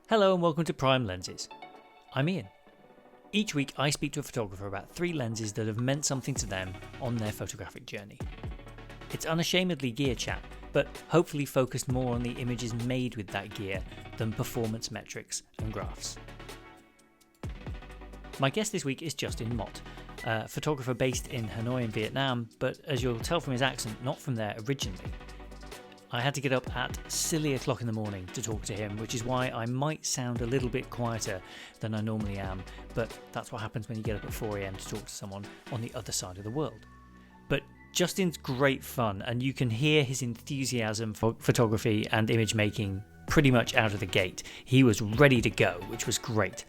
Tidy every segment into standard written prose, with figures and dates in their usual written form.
Hello and welcome to Prime Lenses. I'm Ian. Each week I speak to a photographer about 3 lenses that have meant something to them on their photographic journey. It's unashamedly gear chat, but hopefully focused more on the images made with that gear than performance metrics and graphs. My guest this week is Justin Mott, a photographer based in Hanoi in Vietnam, but as you'll tell from his accent, not from there originally. I had to get up at silly o'clock in the morning to talk to him, which is why I might sound a little bit quieter than I normally am, but that's what happens when you get up at 4 a.m. to talk to someone on the other side of the world. But Justin's great fun, and you can hear his enthusiasm for photography and image making pretty much out of the gate. He was ready to go, which was great.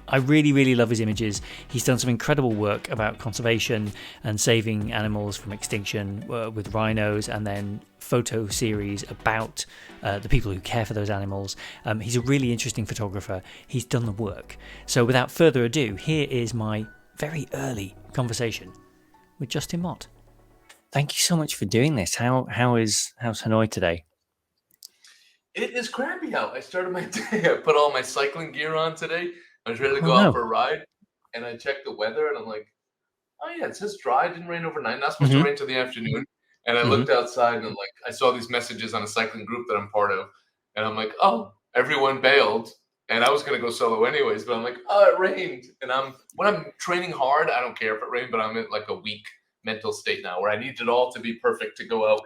I really love his images. He's done some incredible work about conservation and saving animals from extinction with rhinos, and then photo series about the people who care for those animals. He's a really interesting photographer. He's done the work. So without further ado, here is my very early conversation with Justin Mott. Thank you so much for doing this. How's Hanoi today? It is crappy out. I started my day. I put all my cycling gear on today. I was ready to go out for a ride, and I checked the weather, and I'm like, oh yeah, it says dry. It didn't rain overnight. Not supposed to rain till the afternoon. And I looked outside, and I saw these messages on a cycling group that I'm part of, and I'm like, oh, everyone bailed, and I was gonna go solo anyways, but I'm like, oh, it rained, and when I'm training hard, I don't care if it rained, but I'm in like a weak mental state now where I need it all to be perfect to go out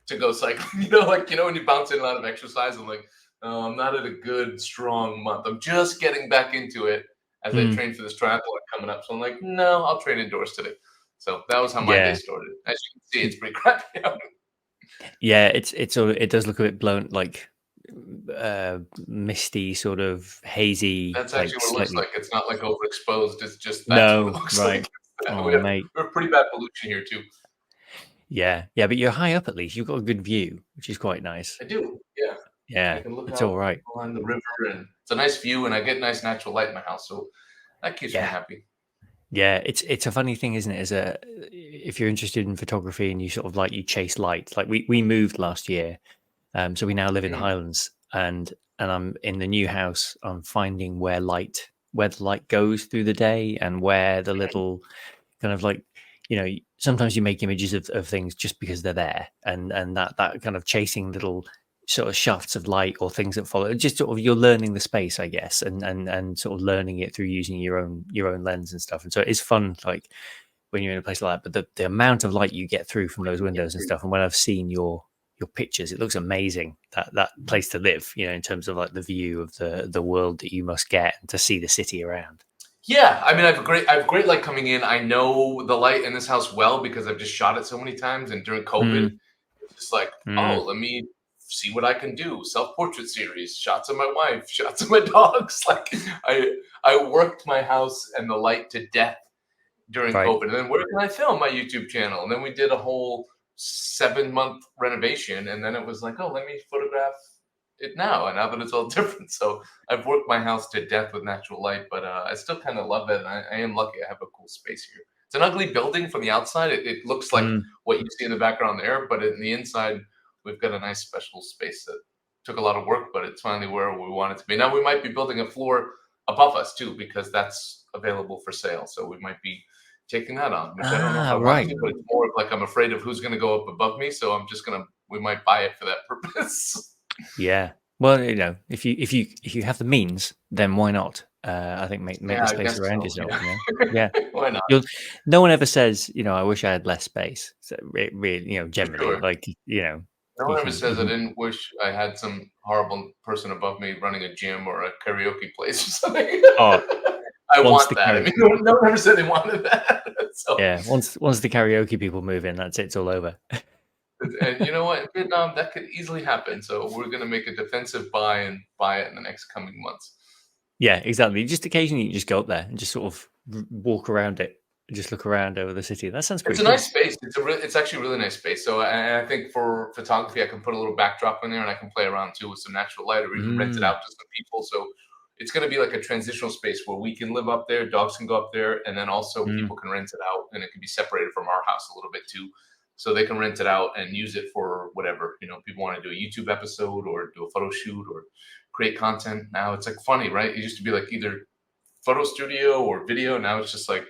to go cycling. When you bounce in a lot of exercise, I'm like, oh, I'm not at a good, strong month. I'm just getting back into it as I train for this triathlon coming up. So I'm like, no, I'll train indoors today. So that was how my day started. As you can see, it's pretty crappy out. Yeah, it does look a bit blown, like misty, sort of hazy. That's actually what it looks like. It's not like overexposed. It's just that's what it looks like. Oh, We have pretty bad pollution here too. Yeah, but you're high up at least. You've got a good view, which is quite nice. I do, yeah. Yeah, I can look it's out all right on the river, and it's a nice view, and I get nice natural light in my house, so that keeps me happy. Yeah, it's a funny thing, isn't it? If you're interested in photography and you sort of you chase light. Like we moved last year, so we now live in the Highlands, and I'm in the new house. I'm finding where the light goes through the day, and where the little kind of sometimes you make images of things just because they're there, and that kind of chasing little sort of shafts of light or things that follow, just sort of you're learning the space, I guess, and sort of learning it through using your own lens and stuff. And so it's fun, like when you're in a place like that, but the amount of light you get through from those windows and stuff. And when I've seen your pictures, it looks amazing, that place to live, in terms of like the view of the world that you must get, and to see the city around. Yeah, I mean, I have great light coming in. I know the light in this house well because I've just shot it so many times. And during COVID, it's just like, oh, let me see what I can do. Self-portrait series, shots of my wife, shots of my dogs. Like I worked my house and the light to death during COVID. And then where can I film my YouTube channel? And then we did a whole 7-month renovation. And then it was like, oh, let me photograph it now. And now that it's all different. So I've worked my house to death with natural light, but I still kind of love it. And I am lucky I have a cool space here. It's an ugly building from the outside. It looks like what you see in the background there, but in the inside, we've got a nice special space that took a lot of work, but it's finally where we want it to be. Now we might be building a floor above us too, because that's available for sale. So we might be taking that on, which I don't know if I want to, but it's more like I'm afraid of who's going to go up above me. So I'm just we might buy it for that purpose. Yeah. Well, if you have the means, then why not? I think make the space around yourself. Yeah. Why not? No one ever says, I wish I had less space. So it really, generally, no one ever says I didn't wish I had some horrible person above me running a gym or a karaoke place or something. Oh, I want that. I mean, no one ever said they wanted that. So. Yeah, once the karaoke people move in, that's it. It's all over. And you know what? In Vietnam, that could easily happen. So we're going to make a defensive buy and buy it in the next coming months. Yeah, exactly. Just occasionally, you just go up there and just sort of walk around it, just look around over the city. That sounds pretty. It's a nice space. It's actually a really nice space. So I think for photography, I can put a little backdrop in there, and I can play around too with some natural light, or even rent it out to some people. So it's going to be like a transitional space where we can live up there, dogs can go up there, and then also people can rent it out, and it can be separated from our house a little bit too. So they can rent it out and use it for whatever, people want to do a YouTube episode or do a photo shoot or create content. Now it's like funny, right? It used to be like either photo studio or video. Now it's just like,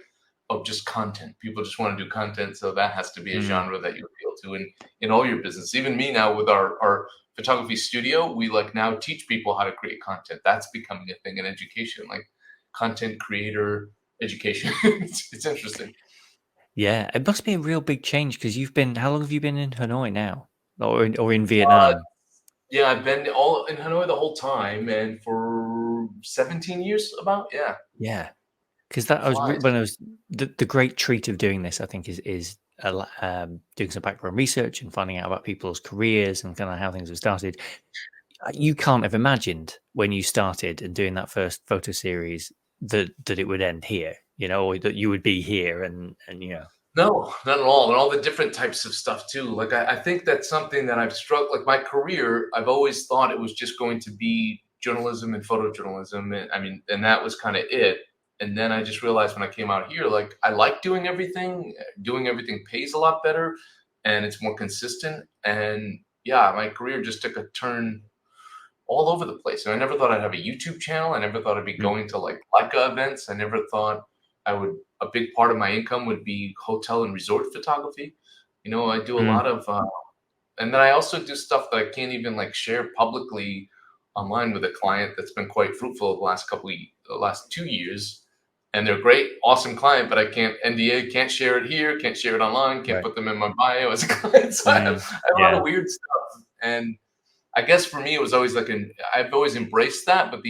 oh, just content. People just want to do content. So that has to be a genre that you appeal to in all your business. Even me now with our photography studio, we like now teach people how to create content. That's becoming a thing in education, like content creator education. It's interesting. Yeah, it must be a real big change because how long have you been in Hanoi now? Or in Vietnam? Yeah, I've been all in Hanoi the whole time, and for 17 years, about. Yeah. Yeah, because Flies. when I was the great treat of doing this, I think, is doing some background research and finding out about people's careers and kind of how things have started. You can't have imagined when you started and doing that first photo series that it would end here, or that you would be here and No, not at all. And all the different types of stuff too. Like I think that's something that I've struck like my career, I've always thought it was just going to be journalism and photojournalism. And I mean, and that was kind of it. And then I just realized when I came out here, like I like doing everything. Doing everything pays a lot better and it's more consistent. And yeah, my career just took a turn all over the place. And I never thought I'd have a YouTube channel. I never thought I'd be going to like Leica events. I never thought a big part of my income would be hotel and resort photography. I do a lot of, and then I also do stuff that I can't even like share publicly online with a client that's been quite fruitful the last 2 years. And they're great, awesome client, but I can't NDA, can't share it here, can't share it online, can't put them in my bio as a client. So I have a lot of weird stuff. And I guess for me, it was always like I've always embraced that, but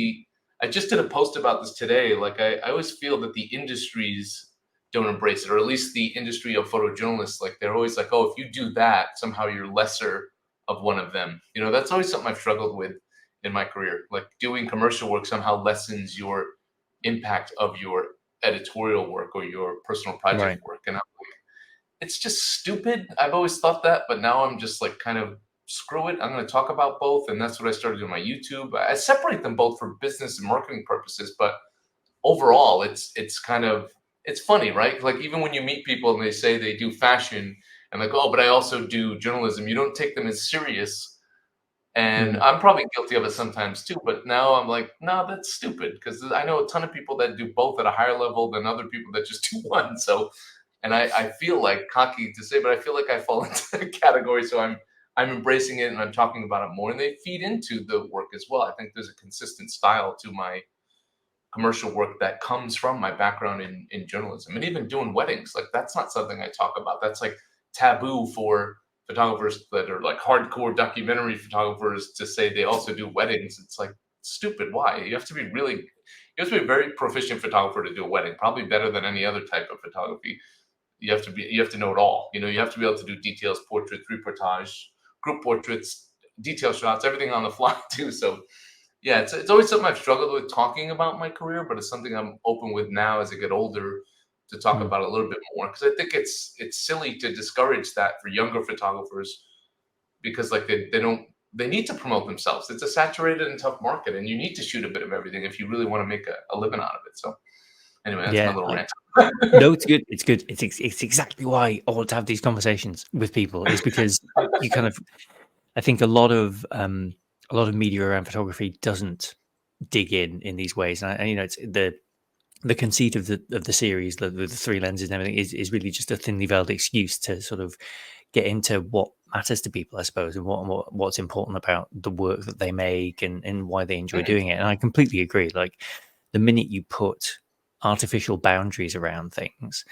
I just did a post about this today. Like I always feel that the industries don't embrace it, or at least the industry of photojournalists. Like they're always like, oh, if you do that, somehow you're lesser of one of them. That's always something I've struggled with in my career. Like doing commercial work somehow lessens your impact of your editorial work or your personal project work. And I'm like, it's just stupid. I've always thought that, but now I'm just like kind of screw it. I'm going to talk about both. And that's what I started doing on my YouTube. I separate them both for business and marketing purposes, but overall it's kind of, it's funny, right? Like even when you meet people and they say they do fashion and like, oh, but I also do journalism, you don't take them as serious. And I'm probably guilty of it sometimes too, but now I'm like, no, that's stupid. Because I know a ton of people that do both at a higher level than other people that just do one. So, and I feel like cocky to say, but I feel like I fall into that category. So I'm embracing it and I'm talking about it more, and they feed into the work as well. I think there's a consistent style to my commercial work that comes from my background in journalism. And even doing weddings, like that's not something I talk about. That's like taboo for photographers that are like hardcore documentary photographers to say they also do weddings. It's like stupid. Why? You have to be a very proficient photographer to do a wedding, probably better than any other type of photography. You have to know it all. You have to be able to do details, portraits, reportage, group portraits, detail shots, everything on the fly too. So yeah, it's always something I've struggled with talking about my career, but it's something I'm open with now as I get older to talk about a little bit more, because I think it's silly to discourage that for younger photographers, because like they need to promote themselves. It's a saturated and tough market, and you need to shoot a bit of everything if you really want to make a living out of it. So anyway, that's my little rant. No, it's good. It's good. It's exactly why I want to have these conversations with people, is because you kind of, I think a lot of media around photography doesn't dig in these ways, and it's the conceit of the series, the three lenses and everything is really just a thinly veiled excuse to sort of get into what matters to people, I suppose, and what's important about the work that they make and why they enjoy doing it. And I completely agree. Like the minute you put artificial boundaries around things,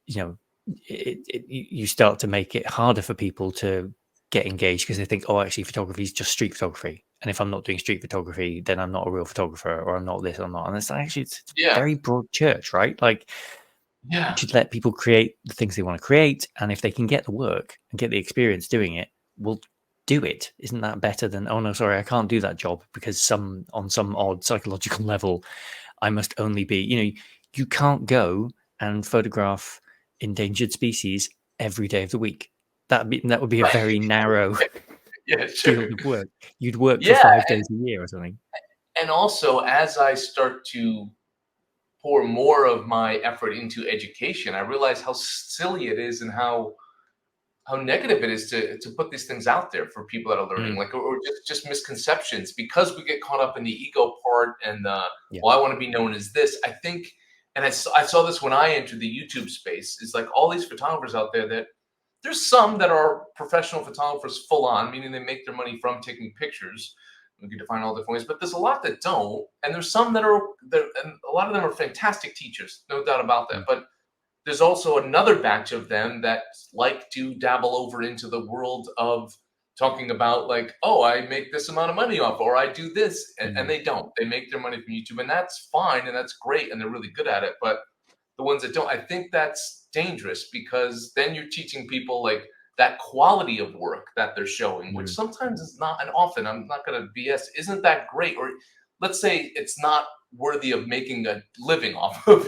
you start to make it harder for people to get engaged, because they think, oh, actually photography is just street photography, and if I'm not doing street photography, then I'm not a real photographer, or I'm not this or not. And it's actually, it's very broad church, right? Like you should let people create the things they want to create, and if they can get the work and get the experience doing it, we'll do it. Isn't that better than, oh no, sorry, I can't do that job because on some odd psychological level I must only be, you can't go and photograph endangered species every day of the week. That would be a very narrow field of work. You'd work for 5 days a year or something. And also, as I start to pour more of my effort into education, I realize how silly it is and how negative it is to put these things out there for people that are learning, like, or just misconceptions, because we get caught up in the ego part and well, I want to be known as this. I think, and I saw this when I entered the YouTube space, is like all these photographers out there that there's some that are professional photographers full on, meaning they make their money from taking pictures. We can define all different ways, but there's a lot that don't, and there's some that are there, and a lot of them are fantastic teachers, no doubt about that. But there's also another batch of them that like to dabble over into the world of talking about, like, oh, I make this amount of money off, or I do this, and they don't. They make their money from YouTube, and that's fine, and that's great, and they're really good at it. But the ones that don't, I think that's dangerous, because then you're teaching people like that quality of work that they're showing, which sometimes is not, and often, I'm not going to BS, isn't that great, or let's say it's not worthy of making a living off of,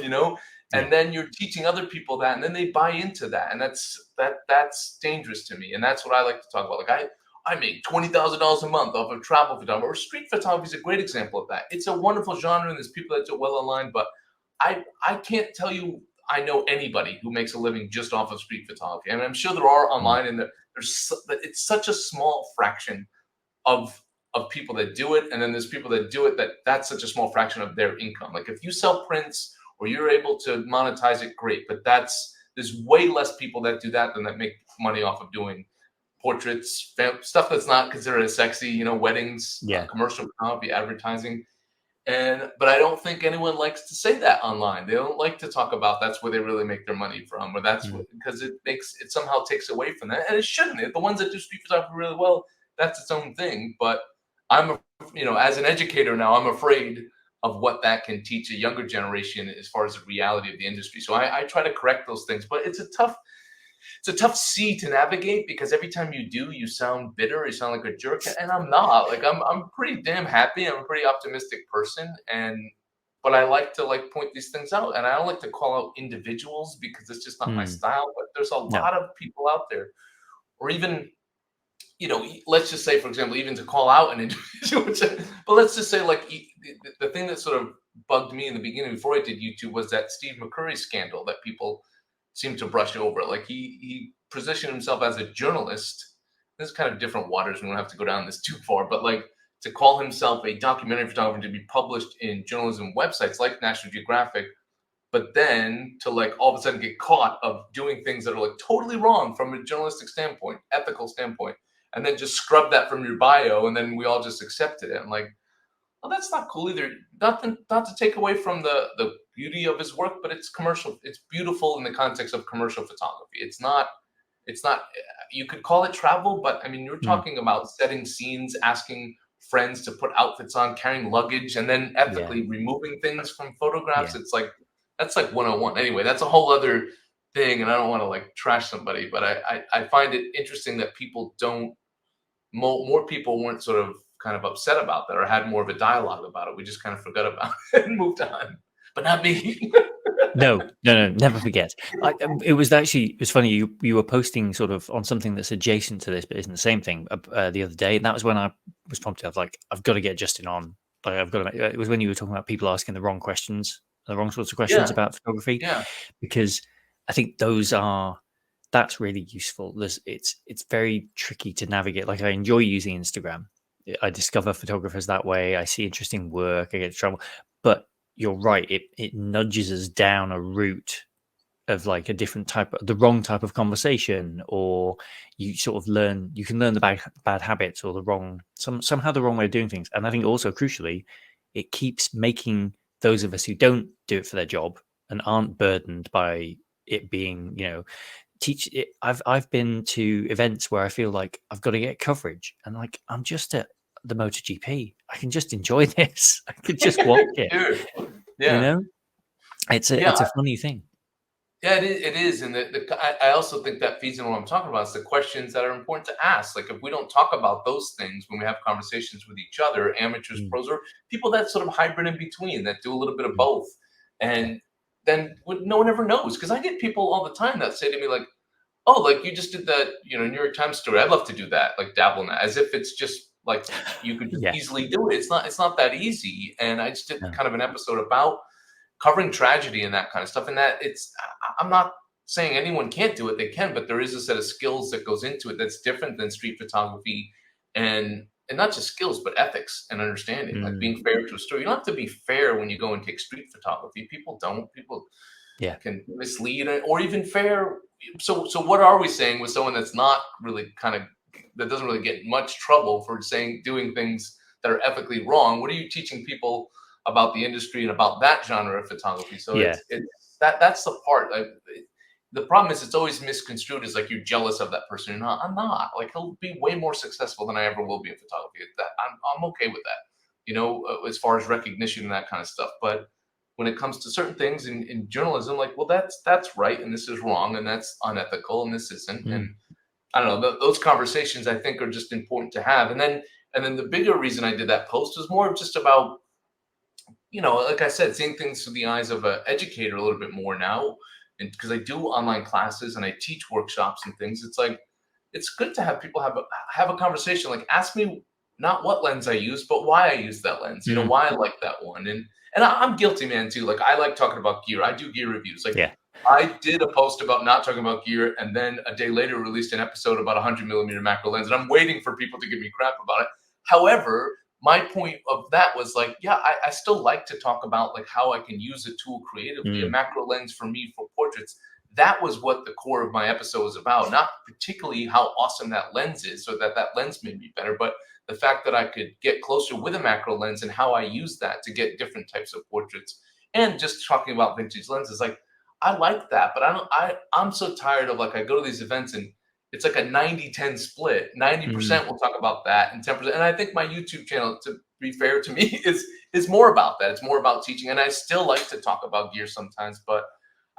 and then you're teaching other people that, and then they buy into that, and that's dangerous to me, and that's what I like to talk about. Like, I make $20,000 a month off of travel photography, or street photography is a great example of that. It's a wonderful genre, and there's people that do it well online, but I can't tell you I know anybody who makes a living just off of street photography. I mean, I'm sure there are online, and but it's such a small fraction of people that do it, and then there's people that do it that's such a small fraction of their income. Like, if you sell prints or you're able to monetize it, great, but there's way less people that do that than that make money off of doing portraits, stuff that's not considered as sexy, weddings, commercial photography, advertising. But I don't think anyone likes to say that online. They don't like to talk about that's where they really make their money from, or that's because it somehow takes away from that, and it shouldn't. The ones that do street photography really well, that's its own thing. But as an educator now, I'm afraid of what that can teach a younger generation as far as the reality of the industry. So I try to correct those things, but it's a tough sea to navigate, because every time you do, you sound bitter, you sound like a jerk, and I'm not. Like, I'm pretty damn happy. I'm a pretty optimistic person, but I like to point these things out, and I don't like to call out individuals because it's just not my style. But there's a lot of people out there, or even, let's just say, for example, even to call out an individual, but let's just say, like, the thing that sort of bugged me in the beginning before I did YouTube was that Steve McCurry scandal that people seem to brush over. Like, he positioned himself as a journalist. This is kind of different waters. We don't have to go down this too far, but like, to call himself a documentary photographer to be published in journalism websites like National Geographic, but then to, like, all of a sudden get caught of doing things that are, like, totally wrong from a journalistic standpoint, ethical standpoint, and then just scrub that from your bio, and then we all just accepted it. I'm like, well, that's not cool either. Not to take away from the beauty of his work, but it's commercial. It's beautiful in the context of commercial photography. It's not. You could call it travel, but I mean, you're talking about setting scenes, asking friends to put outfits on, carrying luggage, and then ethically removing things from photographs. It's like, that's like 101. Anyway, that's a whole other thing, and I don't want to, like, trash somebody, but I find it interesting that people don't. More people weren't sort of kind of upset about that, or had more of a dialogue about it. We just kind of forgot about it and moved on, but not me. No, never forget. It was funny. You were posting sort of on something that's adjacent to this, but isn't the same thing, the other day. And that was when I was prompted. I was like, I've got to get Justin on. Like, I've got to. It was when you were talking about people asking the wrong questions, the wrong sorts of questions about photography. Yeah, because I think that's really useful. It's very tricky to navigate. Like, I enjoy using Instagram. I discover photographers that way. I see interesting work. I get to travel. But you're right. It nudges us down a route of, like, the wrong type of conversation, or you sort of you can learn the bad habits, or somehow the wrong way of doing things. And I think also, crucially, it keeps making those of us who don't do it for their job and aren't burdened by it being, teach it. I've been to events where I feel like I've got to get coverage, and, like, I'm just at the MotoGP. I can just enjoy this. I could just watch it. Yeah. It's a funny thing. Yeah, it is. And I also think that feeds into what I'm talking about. It's the questions that are important to ask. Like, if we don't talk about those things when we have conversations with each other, amateurs, pros, or people that sort of hybrid in between, that do a little bit of both, and then no one ever knows. Because I get people all the time that say to me, like, oh, like, you just did that, New York Times story. I'd love to do that, like, dabble in that, as if it's just like you could just easily do it. It's not that easy. And I just did kind of an episode about covering tragedy and that kind of stuff. And that I'm not saying anyone can't do it. They can, but there is a set of skills that goes into it that's different than street photography, and not just skills, but ethics and understanding, like being fair to a story. You don't have to be fair when you go and take street photography. People don't. People Yeah. can mislead or even fair. So what are we saying with someone that's not really that doesn't really get much trouble for doing things that are ethically wrong? What are you teaching people about the industry and about that genre of photography? So Yeah. that's the part. The problem is it's always misconstrued as like you're jealous of that person. You're not. I'm not. Like, he'll be way more successful than I ever will be in photography. I'm okay with that. As far as recognition and that kind of stuff. But when it comes to certain things in journalism, like, well, that's right and this is wrong and that's unethical and this isn't. And I don't know, those conversations I think are just important to have. And then the bigger reason I did that post was more just about, like I said, seeing things through the eyes of an educator a little bit more now. And because I do online classes and I teach workshops and things, it's like, it's good to have people have a conversation. Like, ask me not what lens I use, but why I use that lens, why I like that one. And I'm guilty, man, too. Like, I like talking about gear. I do gear reviews. Like, Yeah. I did a post about not talking about gear, and then a day later released an episode about 100mm macro lens, and I'm waiting for people to give me crap about it. However, my point of that was like, yeah, I still like to talk about like how I can use a tool creatively. A macro lens for me for portraits, that was what the core of my episode was about. Not particularly how awesome that lens is or that lens made me better, but the fact that I could get closer with a macro lens and how I use that to get different types of portraits. And just talking about vintage lenses, like, I like that, but I'm so tired of, like, I go to these events and it's like a 90-10 split. 90% will talk about that and 10%. And I think my YouTube channel, to be fair to me, is more about that. It's more about teaching. And I still like to talk about gear sometimes, but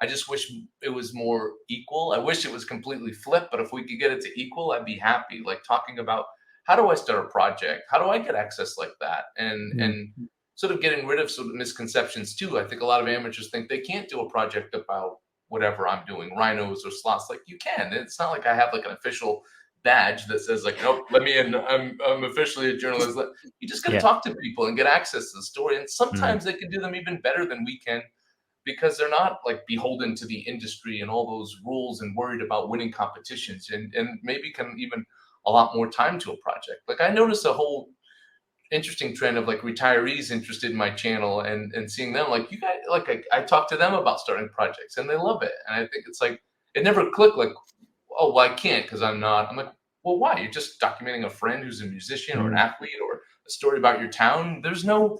I just wish it was more equal. I wish it was completely flipped, but if we could get it to equal, I'd be happy. Like, talking about, how do I start a project? How do I get access like that? And sort of getting rid of sort of misconceptions too. I think a lot of amateurs think they can't do a project about whatever I'm doing, rhinos or slots. Like, you can. It's not like I have like an official badge that says like, nope, let me in. I'm officially a journalist. You just got to talk to people and get access to the story. And sometimes they can do them even better than we can, because they're not like beholden to the industry and all those rules and worried about winning competitions, and maybe can even a lot more time to a project. Like, I noticed a whole interesting trend of like retirees interested in my channel and seeing them like, you guys, like, I talk to them about starting projects and they love it. And I think it's like, it never clicked like, oh, well, I can't because I'm not. I'm like, well, why? You're just documenting a friend who's a musician or an athlete or a story about your town. There's no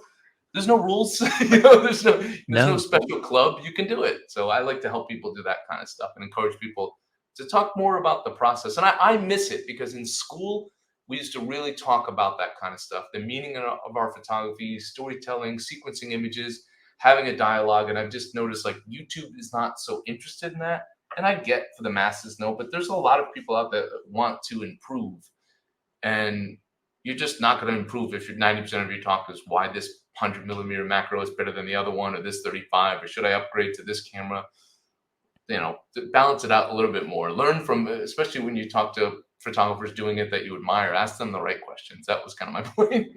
rules. There's no special club. You can do it. So I like to help people do that kind of stuff and encourage people to talk more about the process. And I miss it, because in school, we used to really talk about that kind of stuff, the meaning of our photography, storytelling, sequencing images, having a dialogue. And I've just noticed like YouTube is not so interested in that. And I get for the masses, no, but there's a lot of people out there that want to improve. And you're just not going to improve if you're 90% of your talk is why this 100mm macro is better than the other one, or this 35, or should I upgrade to this camera? To balance it out a little bit more. Learn from, especially when you talk to photographers doing it that you admire, ask them the right questions. That was kind of my point.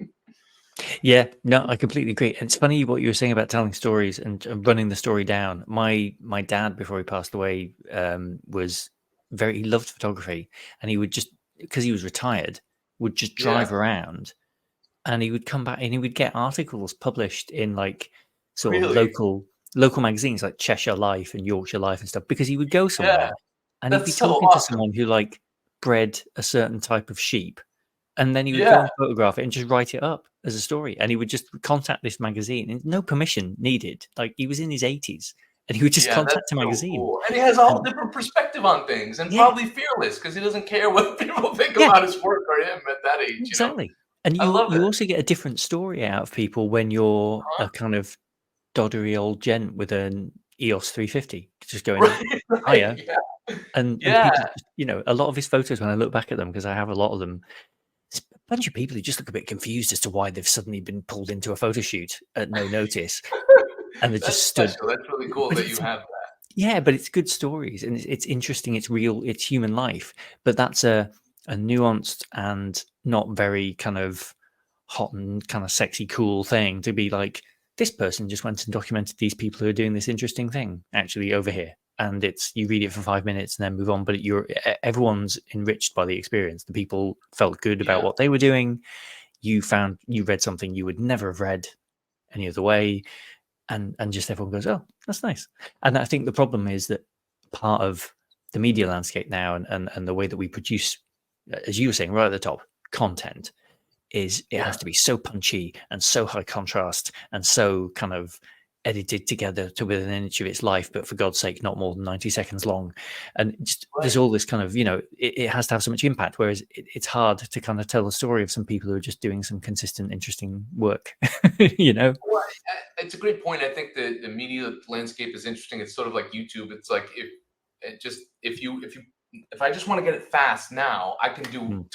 Yeah, no, I completely agree. It's funny what you were saying about telling stories and running the story down. My dad, before he passed away, he loved photography, and he would just, because he was retired, would just drive around, and he would come back and he would get articles published in like sort of local magazines like Cheshire Life and Yorkshire Life and stuff, because he would go somewhere and he'd be talking to someone who like bred a certain type of sheep. And then he would go and photograph it and just write it up as a story. And he would just contact this magazine, and no permission needed. Like, he was in his 80s, and he would just contact a magazine. So cool. And he has a whole different perspective on things, and probably fearless, because he doesn't care what people think about his work or him at that age. Exactly. And you also get a different story out of people when you're a kind of doddery old gent with an EOS 350 just going, hiya. And people, a lot of his photos, when I look back at them, because I have a lot of them, a bunch of people who just look a bit confused as to why they've suddenly been pulled into a photo shoot at no notice, and they just stood. Special. That's really cool that you have that. Yeah, but it's good stories, and it's interesting. It's real. It's human life. But that's a nuanced and not very kind of hot and kind of sexy, cool thing to be like, this person just went and documented these people who are doing this interesting thing actually over here. and you read it for 5 minutes and then move on, but everyone's enriched by the experience. The people felt good about what they were doing. You read something you would never have read any other way, and just everyone goes, oh, that's nice. And I think the problem is that part of the media landscape now and the way that we produce, as you were saying right at the top, content is it has to be so punchy and so high contrast and so kind of edited together to within an inch of its life, but for God's sake, not more than 90 seconds long. And just, there's all this kind of, it has to have so much impact, whereas it's hard to kind of tell the story of some people who are just doing some consistent, interesting work, Well, it's a great point. I think the media landscape is interesting. It's sort of like YouTube. It's like if I just want to get it fast now, I can do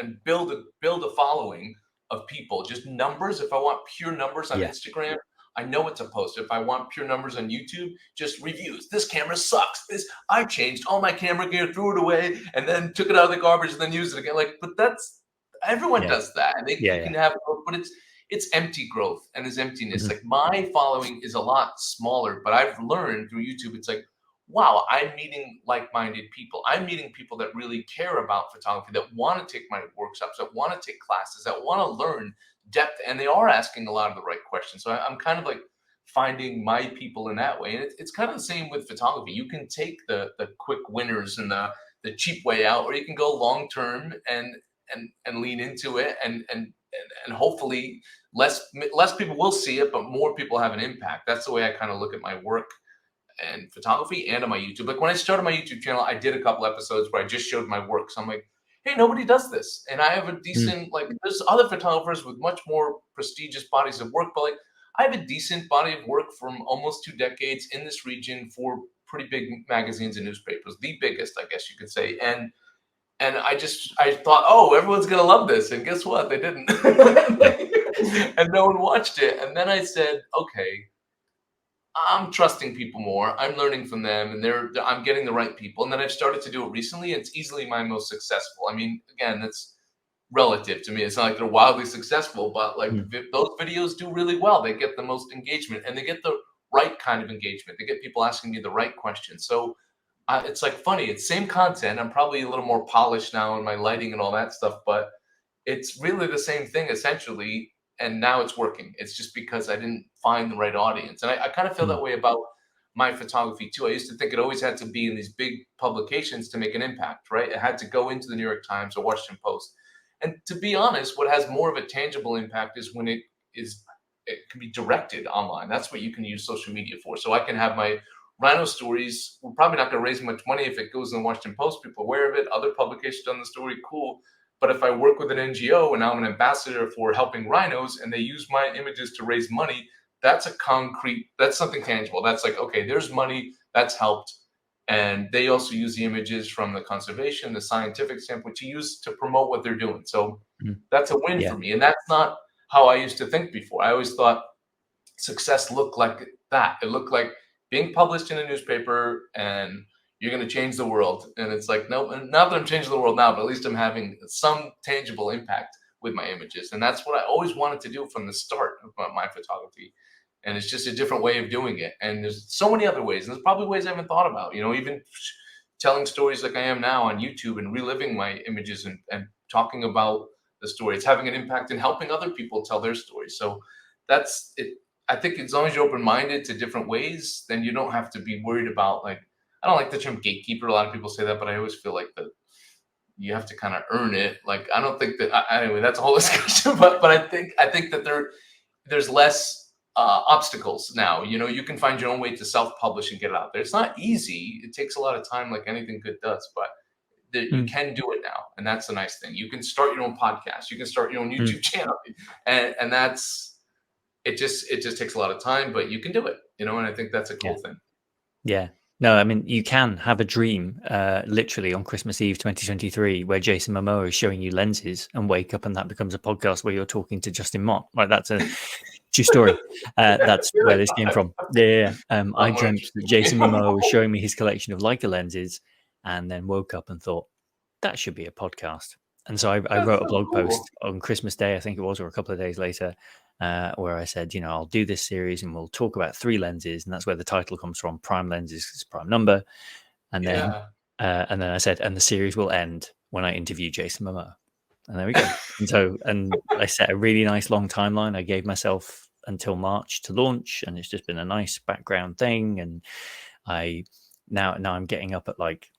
and build a following of people, just numbers. If I want pure numbers on Instagram, I know it's a post. If I want pure numbers on YouTube, just reviews. This camera sucks. I changed all my camera gear, threw it away, and then took it out of the garbage and then used it again. But everyone does that, and you can have, but it's empty growth and there's emptiness. Like my following is a lot smaller, but I've learned through YouTube, it's like, wow, I'm meeting like-minded people. I'm meeting people that really care about photography, that want to take my workshops, that want to take classes, that want to learn depth, and they are asking a lot of the right questions. So I'm kind of like finding my people in that way. And it's kind of the same with photography. You can take the quick winners and the cheap way out, or you can go long-term and lean into it and hopefully less people will see it, but more people have an impact. That's the way I kind of look at my work and photography and on my YouTube. Like when I started my YouTube channel, I did a couple episodes where I just showed my work. So I'm like, hey, nobody does this. And I have a decent, there's other photographers with much more prestigious bodies of work, but like I have a decent body of work from almost 2 decades in this region for pretty big magazines and newspapers, the biggest, I guess you could say. And I thought, oh, everyone's going to love this. And guess what? They didn't. And no one watched it. And then I said, okay, I'm trusting people more. I'm learning from them, and I'm getting the right people. And then I've started to do it recently. And it's easily my most successful. I mean, again, that's relative to me. It's not like they're wildly successful, but like those videos do really well. They get the most engagement, and they get the right kind of engagement. They get people asking me the right questions. So it's like funny. It's same content. I'm probably a little more polished now in my lighting and all that stuff, but it's really the same thing essentially. And now it's working. It's just because I didn't find the right audience. And I kind of feel that way about my photography too. I used to think it always had to be in these big publications to make an impact, right? It had to go into the New York Times or Washington Post. And to be honest, what has more of a tangible impact is when it can be directed online. That's what you can use social media for. So I can have my Rhino stories. We're probably not going to raise much money if it goes in the Washington Post. People are aware of it. Other publications done the story, cool. But if I work with an NGO and I'm an ambassador for helping rhinos and they use my images to raise money, that's something tangible. That's like, okay, there's money that's helped. And they also use the images from the conservation, the scientific standpoint to promote what they're doing. So that's a win for me. And that's not how I used to think before. I always thought success looked like that. It looked like being published in a newspaper and you're going to change the world. And it's like, no, not that I'm changing the world now, but at least I'm having some tangible impact with my images. And that's what I always wanted to do from the start of my photography. And it's just a different way of doing it. And there's so many other ways. And there's probably ways I haven't thought about, even telling stories like I am now on YouTube and reliving my images and talking about the story. It's having an impact in helping other people tell their stories. So that's it. I think as long as you're open-minded to different ways, then you don't have to be worried about I don't like the term gatekeeper. A lot of people say that, but I always feel like you have to kind of earn it. Like, I don't think that, anyway, that's a whole discussion, but I think that there's less obstacles now. You can find your own way to self-publish and get it out there. It's not easy. It takes a lot of time, like anything good does, but you can do it now. And that's the nice thing. You can start your own podcast. You can start your own YouTube channel. And it just takes a lot of time, but you can do it, and I think that's a cool thing. Yeah. No, I mean, you can have a dream literally on Christmas Eve 2023 where Jason Momoa is showing you lenses and wake up and that becomes a podcast where you're talking to Justin Mott. Like, that's a true story. That's where this came from. Yeah. I dreamt that Jason Momoa was showing me his collection of Leica lenses and then woke up and thought, that should be a podcast. And so I That's wrote a so blog cool. post on Christmas Day, I think it was, or a couple of days later, where I said, I'll do this series and we'll talk about 3 lenses, and that's where the title comes from. Prime lenses is prime number, and then Yeah. I said, and the series will end when I interview Jason Momoa, and there we go. and I set a really nice long timeline. I gave myself until March to launch, and it's just been a nice background thing. And I now I'm getting up at like.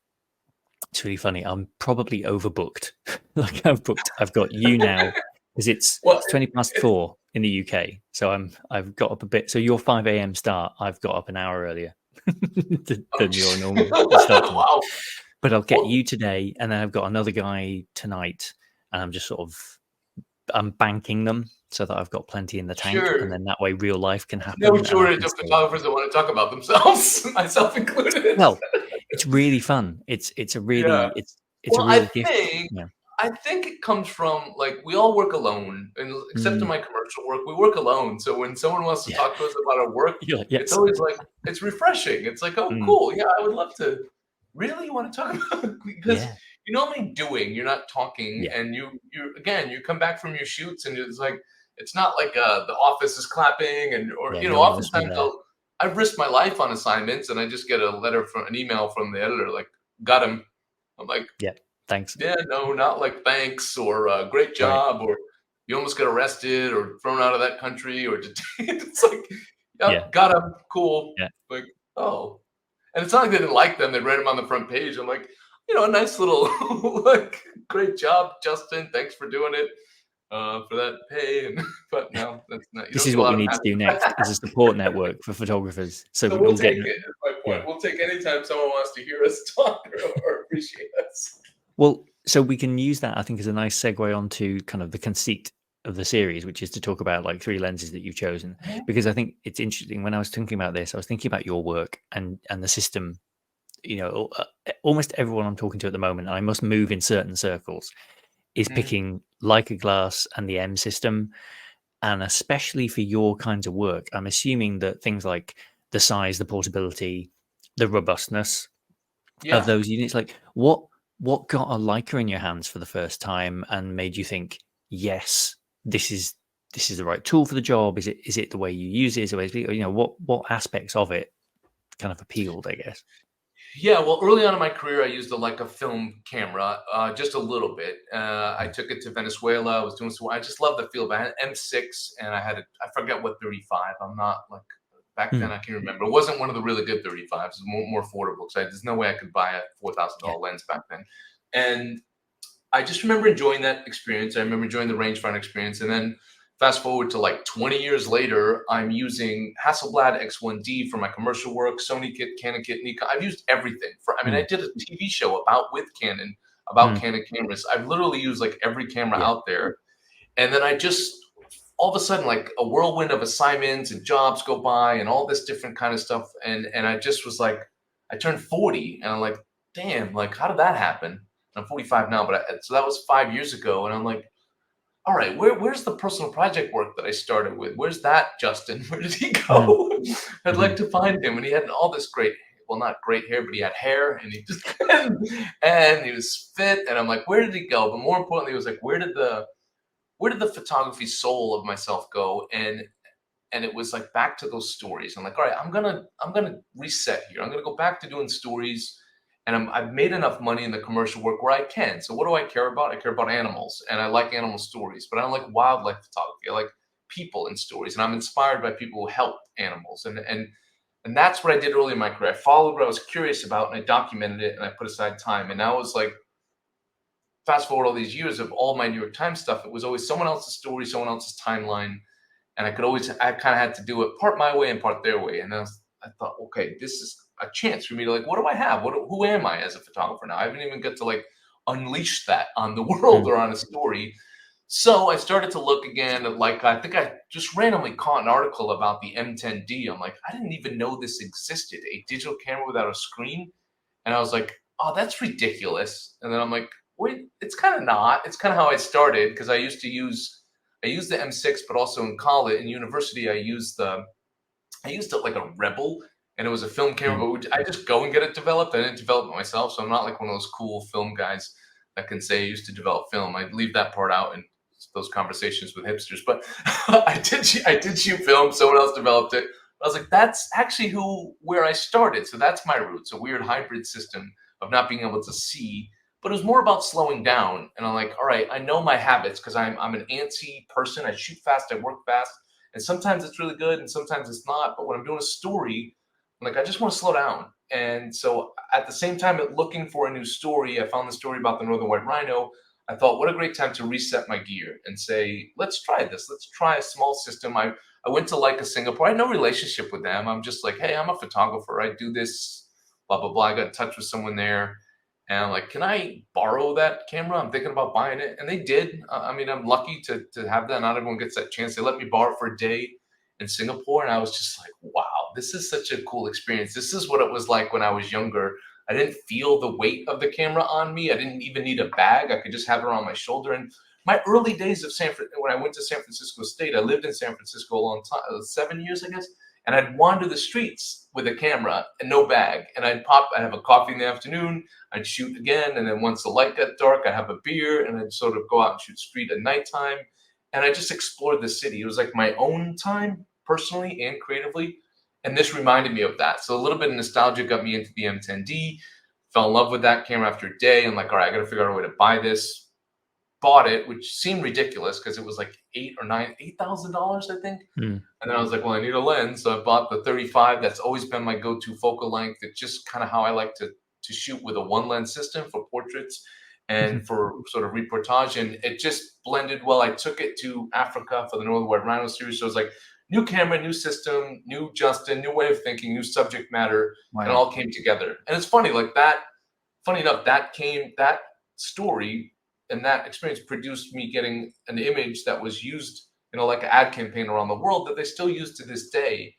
It's really funny. I'm probably overbooked. Like I've got you now because it's Well, 4:20 in the UK. So I've got up a bit. So your 5 a.m. start, I've got up an hour earlier than your normal start time. wow. But I'll get Well, you today, and then I've got another guy tonight, and I'm just I'm banking them so that I've got plenty in the tank, and sure. then that way real life can No happen, and I shortage can of stay on. photographers that want to talk about themselves, myself included. Well, it's really fun. It's a Yeah. really it's a Well, real gift. Yeah. I think it comes from like we all work alone, and except in Mm, my commercial work, we work alone. So when someone wants to yeah. talk to us about our work, You're like, it's yes. always like it's refreshing. It's like, oh, Mm, cool, yeah, I would love to. Really, you want to talk about because yeah. you're normally doing, you're not talking, Yeah. and you again, you come back from your shoots, and it's like it's not like the office is clapping, and or Yeah. you know, No one wants to be oftentimes there. I've risked my life on assignments, and I just get a letter from an email from the editor like, got him. I'm like, Yeah. Thanks. yeah, no, not like thanks or great Right. job or you almost got arrested or thrown out of that country or detained. It's like, Yeah. yep, got him, cool. Yeah. Like, oh, and it's not like they didn't like them; they read them on the front page. I'm like, a nice little like, great job, Justin. Thanks for doing it for that pay. And but no, that's not. You This don't is get a what lot we of need to do next is a support network for photographers. So so we'll we'll get, take it. Is my yeah. point. We'll take any time someone wants to hear us talk or appreciate us. Well, so we can use that, I think, as a nice segue onto kind of the conceit of the series, which is to talk about like 3 lenses that you've chosen. Mhm. Because I think it's interesting. When I was thinking about this, I was thinking about your work and the system. Almost everyone I'm talking to at the moment, and I must move in certain circles, is Mhm. picking Leica glass and the M system. And especially for your kinds of work, I'm assuming that things like the size, the portability, the robustness of Yeah. those units, like what got a Leica in your hands for the first time and made you think, yes, this is the right tool for the job? Is it the way you use it? Is it the way, what aspects of it kind of appealed, I guess? Yeah, well, early on in my career, I used like a film camera, just a little bit. I Mm, took it to Venezuela. I was doing some. I just love the feel of it. I had an M6, and I forget what 35. I'm not like back then. mm, I can't remember. It wasn't one of the really good 35s. It was more affordable because there's no way I could buy a yeah. $4,000 lens back then. And I just remember enjoying that experience. I remember enjoying the rangefinder experience. And then fast forward to like 20 years later, I'm using Hasselblad X1D for my commercial work, Sony kit, Canon kit, Nikon. I've used everything I mean, I Mm, did a TV show with Canon, about mm, Canon cameras. I've literally used like every camera yeah. out there. And then I just, all of a sudden, like a whirlwind of assignments and jobs go by and all this different kind of stuff. And I just was like, I turned 40 and I'm like, damn, like, how did that happen? I'm 45 now, but so that was 5 years ago. And I'm like, all right, where's the personal project work that I started with? Where's that Justin? Where did he Mm, go? I'd like mhm, to find him. And he had all this great, well, not great hair, but he had hair and he just, and he was fit. And I'm like, where did he go? But more importantly, it was like, where did the photography soul of myself go? And it was like back to those stories. I'm like, all right, I'm gonna reset here. I'm gonna go back to doing stories, and I've made enough money in the commercial work where I can. So what do I care about? I care about animals, and I like animal stories, but I don't like wildlife photography. I like people and stories, and I'm inspired by people who help animals, and that's what I did early in my career. I followed what I was curious about, and I documented it, and I put aside time. And now it's like fast forward all these years of all my New York Times stuff, it was always someone else's story, someone else's timeline, and I kind of had to do it part my way and part their way. And I thought, okay, this is a chance for me to like, what do I have? Who am I as a photographer now? I haven't even got to like unleash that on the world mm, or on a story. So I started to look again at like, I think I just randomly caught an article about the M10D. I'm like, I didn't even know this existed, a digital camera without a screen. And I was like, oh, that's ridiculous. And then I'm like, wait, it's kind of not. It's kind of how I started because I used the M6, but also in college, in university, I used it like a Rebel, and it was a film camera. mm, But I just go and get it developed. I didn't develop it myself, so I'm not like one of those cool film guys. that can say I used to develop film. I leave that part out in those conversations with hipsters, but I did shoot film. Someone else developed it. I was like, that's actually where I started. So that's my roots, a weird hybrid system of not being able to see, but it was more about slowing down. And I'm like, all right, I know my habits because I'm an antsy person. I shoot fast, I work fast, and sometimes it's really good, and sometimes it's not. But when I'm doing a story, I'm like, I just want to slow down. And so at the same time, looking for a new story, I found the story about the northern white rhino. I thought, what a great time to reset my gear and say, let's try this. Let's try a small system. I went to Leica Singapore. I had no relationship with them. I'm just like, hey, I'm a photographer. I do this, blah, blah, blah. I got in touch with someone there. And I'm like, can I borrow that camera? I'm thinking about buying it. And they did. I mean, I'm lucky to have that. Not everyone gets that chance. They let me borrow it for a day in Singapore. And I was just like, wow, this is such a cool experience. This is what it was like when I was younger. I didn't feel the weight of the camera on me. I didn't even need a bag. I could just have it on my shoulder. And my early days of when I went to San Francisco State, I lived in San Francisco a long time, 7 years, I guess. And I'd wander the streets with a camera and no bag. And I'd have a coffee in the afternoon. I'd shoot again. And then once the light got dark, I'd have a beer and I'd sort of go out and shoot street at nighttime. And I just explored the city. It was like my own time, personally and creatively. And this reminded me of that. So a little bit of nostalgia got me into the M10D. Fell in love with that camera after a day. I'm like, all right, I got to figure out a way to buy this. Bought it, which seemed ridiculous because it was like $8,000, I think. And then I was like, well, I need a lens. So I bought the 35. That's always been my go-to focal length. It's just kind of how I like to shoot, with a one lens system for portraits and for sort of reportage. And it just blended well. I took it to Africa for the Northern White Rhino series. So it was like new camera, new system, new Justin, new way of thinking, new subject matter. Wow. And it all came together. And it's funny, like that, funny enough, that story and that experience produced me getting an image that was used, like an ad campaign around the world that they still use to this day.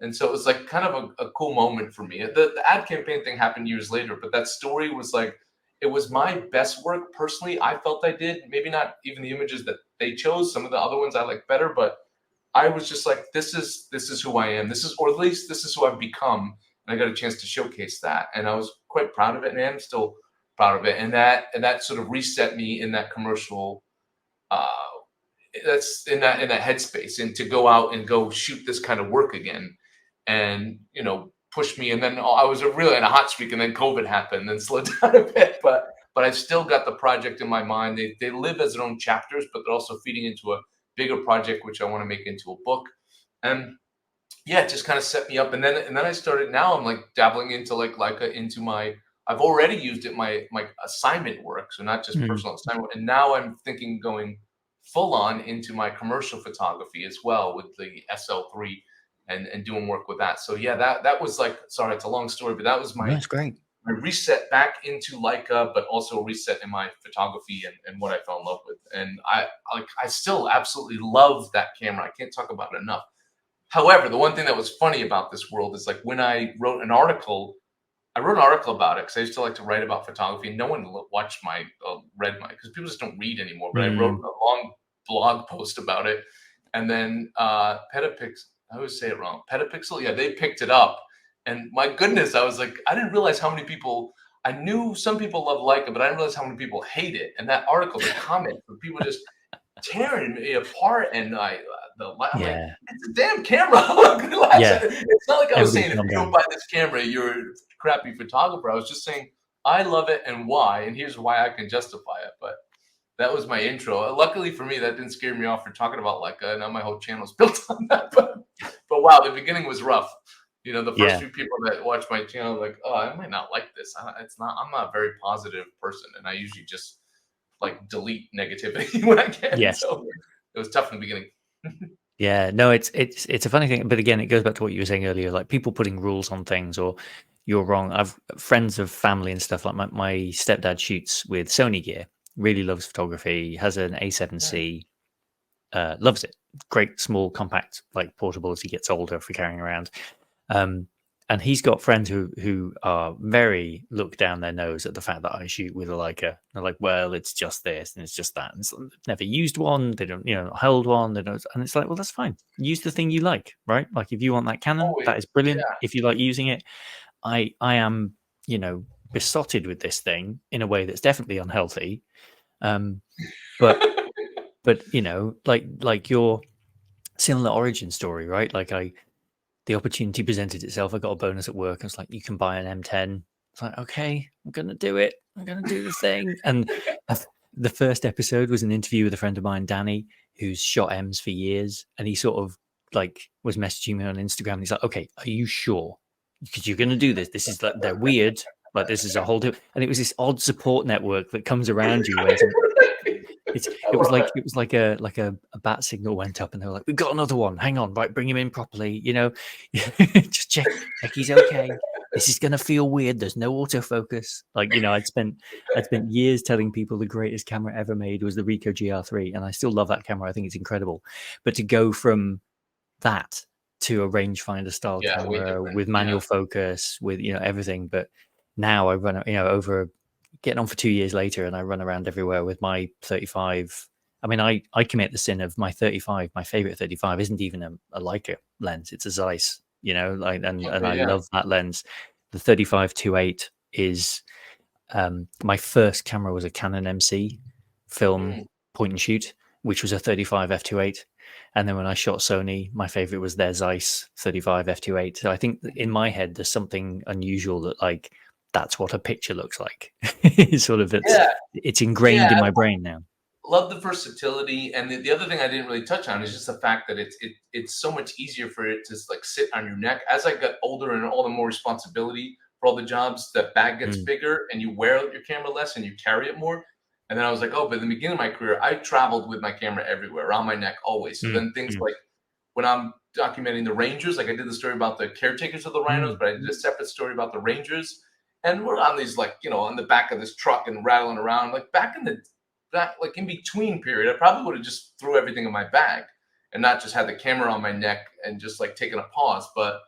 And so it was like kind of a cool moment for me. The ad campaign thing happened years later, but that story was like, it was my best work personally. I felt I did, maybe not even the images that they chose. Some of the other ones I like better, but I was just like, this is who I am. Or at least this is who I've become. And I got a chance to showcase that. And I was quite proud of it, and I'm still proud of it. And that sort of reset me in that commercial, that's in that headspace, and to go out and go shoot this kind of work again, and push me. And then I was really in a hot streak, and then COVID happened and then slowed down a bit, but I've still got the project in my mind. They live as their own chapters, but they're also feeding into a bigger project, which I want to make into a book. And yeah, it just kind of set me up. And then I started, now I'm like dabbling into like Leica, into I've already used it, my assignment work, so not just personal assignment. And now I'm thinking going full on into my commercial photography as well with the SL3 and doing work with that. So yeah, that was like, sorry, it's a long story, but that was that's great. My reset back into Leica, but also a reset in my photography and what I fell in love with. And I still absolutely love that camera. I can't talk about it enough. However, the one thing that was funny about this world is like when I wrote an article about it, because I used to like to write about photography, and no one watched read my, because people just don't read anymore. But I wrote a long blog post about it, and then Petapixel, I always say it wrong, Petapixel, yeah, they picked it up, and my goodness, I was like, I didn't realize how many people. I knew some people love Leica, but I didn't realize how many people hate it. And that article, the comments, were people just tearing me apart, and I'm like, it's a damn camera. It's not like I was saying, if you don't buy this camera, you're a crappy photographer. I was just saying, I love it and why, and here's why I can justify it. But that was my intro. Luckily for me, that didn't scare me off for talking about Leica. Now my whole channel is built on that. But wow, the beginning was rough. The first few people that watch my channel, like, oh, I might not like this. I'm not a very positive person, and I usually just like delete negativity when I can. Yes. So it was tough in the beginning. Yeah, no, it's a funny thing, but again, it goes back to what you were saying earlier, like people putting rules on things, or you're wrong. I've friends of family and stuff, like my stepdad shoots with Sony gear, really loves photography, has an A7C, loves it. Great, small, compact, like portable as he gets older for carrying around. And he's got friends who are very look down their nose at the fact that I shoot with a Leica. They're like, well, it's just this and it's just that. And it's never used one. They don't, held one. They don't. And it's like, well, that's fine. Use the thing you like, right? Like if you want that Canon, that is brilliant. Yeah. If you like using it, I am, besotted with this thing in a way that's definitely unhealthy. But you know, like your similar origin story, right? Like the opportunity presented itself. I got a bonus at work. I was like, you can buy an M10. It's like, okay, I'm gonna do it. I'm gonna do the thing. And the first episode was an interview with a friend of mine, Danny, who's shot M's for years, and he sort of like was messaging me on Instagram. And he's like, okay, are you sure? Because you're gonna do this. This is like they're weird. Like this is a whole different. And it was this odd support network that comes around you when it was like a bat signal went up and they were like, we've got another one, hang on, right, bring him in properly, you know. Just check he's okay. This is gonna feel weird, there's no autofocus. Like, you know, I'd spent years telling people the greatest camera ever made was the Ricoh GR3, and I still love that camera. I think it's incredible. But to go from that to a rangefinder style camera with manual focus, with, you know, everything. But now I run, you know, over getting on for 2 years later, and I run around everywhere with my 35. I mean, I commit the sin of my 35. My favorite 35 isn't even a Leica lens; it's a Zeiss. You know, like, and I love that lens. The 35-2.8 is my first camera was a Canon MC film point and shoot, which was a 35 f2.8. And then when I shot Sony, my favorite was their Zeiss 35 f2.8. So I think in my head, there's something unusual that, like, that's what a picture looks like. Sort of, it's ingrained in my brain now. Love the versatility, and the other thing I didn't really touch on is just the fact that it's so much easier for it to like sit on your neck. As I got older and all the more responsibility for all the jobs, that bag gets bigger and you wear your camera less and you carry it more. And then I was like, oh, but in the beginning of my career, I traveled with my camera everywhere, around my neck always. So then things like when I'm documenting the Rangers, like I did the story about the caretakers of the rhinos, but I did a separate story about the Rangers. And we're on these, like, you know, on the back of this truck and rattling around. Like back in that like in between period, I probably would have just threw everything in my bag and not just had the camera on my neck and just like taking a pause. But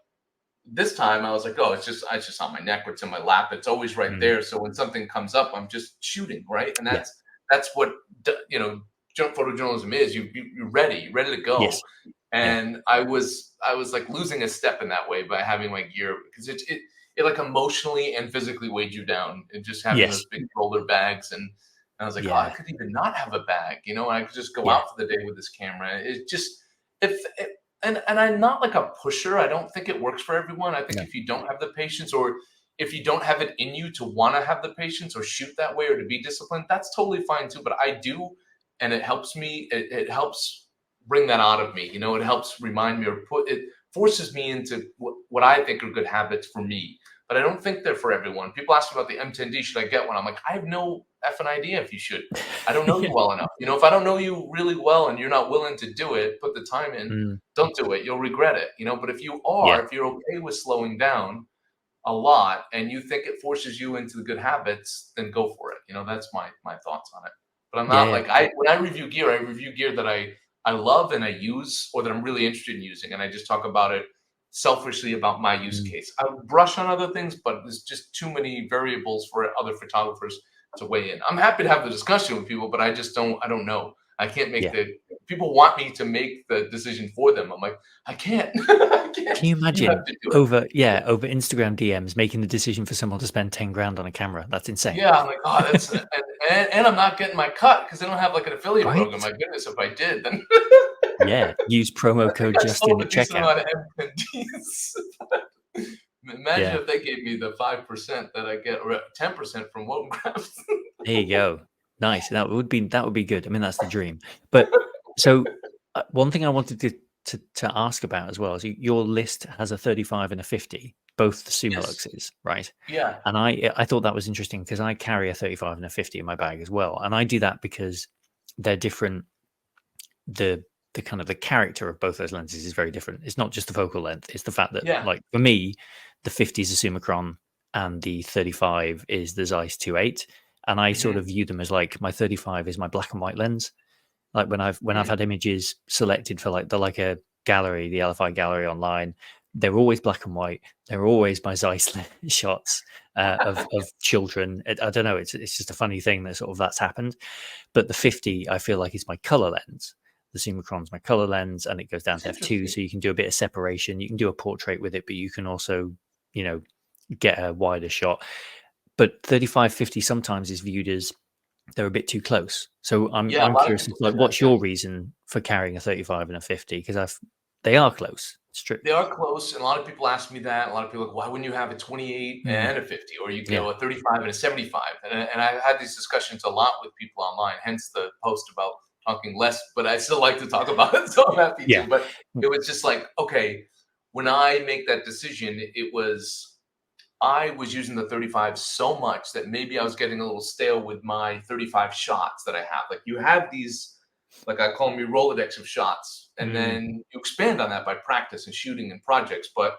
this time I was like, oh, it's just on my neck, or it's in my lap. It's always right there. So when something comes up, I'm just shooting, right? And that's what, you know, photojournalism is. You're ready to go. Yes. And I was like losing a step in that way by having my gear, because it like emotionally and physically weighed you down, and just having those big roller bags. And I was like, oh, I could even not have a bag, you know, and I could just go out for the day with this camera. It just, and I'm not like a pusher. I don't think it works for everyone. I think if you don't have the patience, or if you don't have it in you to want to have the patience or shoot that way or to be disciplined, that's totally fine too. But I do, and it helps me. It helps bring that out of me. You know, it helps remind me, or it forces me into what I think are good habits for me. But I don't think they're for everyone. People ask me about the M10D. Should I get one? I'm like, I have no effing idea if you should. I don't know you well enough. You know, if I don't know you really well and you're not willing to do it, put the time in, don't do it. You'll regret it. You know, but if you are, if you're okay with slowing down a lot and you think it forces you into the good habits, then go for it. You know, that's my thoughts on it. But I'm not like, when I review gear that I love and I use, or that I'm really interested in using, and I just talk about it selfishly about my use case. I would brush on other things, but there's just too many variables for other photographers to weigh in. I'm happy to have the discussion with people, but I don't know. I can't make people want me to make the decision for them. I'm like, I can't. I can't. Can you imagine over Instagram DMs making the decision for someone to spend 10 grand on a camera? That's insane. Yeah, I'm like, oh, that's and I'm not getting my cut because they don't have like an affiliate program. My goodness, if I did, then use promo code Justin at checkout. Imagine if they gave me the 5% that I get, or 10% from Wodengraft. There you go. Nice. That would be good. I mean, that's the dream. But so one thing I wanted to ask about as well is your list has a 35 and a 50, both the Summoluxes, right? Yeah. And I thought that was interesting because I carry a 35 and a 50 in my bag as well, and I do that because they're different. The kind of the character of both those lenses is very different. It's not just the focal length; it's the fact that, like, for me, the 50 is a Summachron and the 35 is the Zeiss 2.8, and I sort of view them as like my 35 is my black and white lens. Like when I've had images selected for like the Leica gallery, the LFI gallery online, they're always black and white. They're always my Zeiss shots of children. I don't know. It's just a funny thing that sort of that's happened. But the 50, I feel like, is my color lens. The Summachron's my color lens, and it goes down to f2, so you can do a bit of separation. You can do a portrait with it, but you can also, you know, get a wider shot. but 35-50 sometimes is viewed as they're a bit too close. So I'm Yeah, a lot of curious, people say like, that. what's Yeah. your reason for carrying a 35 and a 50? Because they are close. It's true. They are close, and a lot of people ask me that. A lot of people are like, "Why wouldn't you have a 28 Mm, and a 50, or you yeah. go a 35 and a 75?" And I've had these discussions a lot with people online. Hence the post about talking less, but I still like to talk about it, so I'm happy Yeah. to. But it was just like, okay, when I make that decision, I was using the 35 so much that maybe I was getting a little stale with my 35 shots that I have. Like you have these, like I call them your Rolodex of shots, and Mm, then you expand on that by practice and shooting and projects. But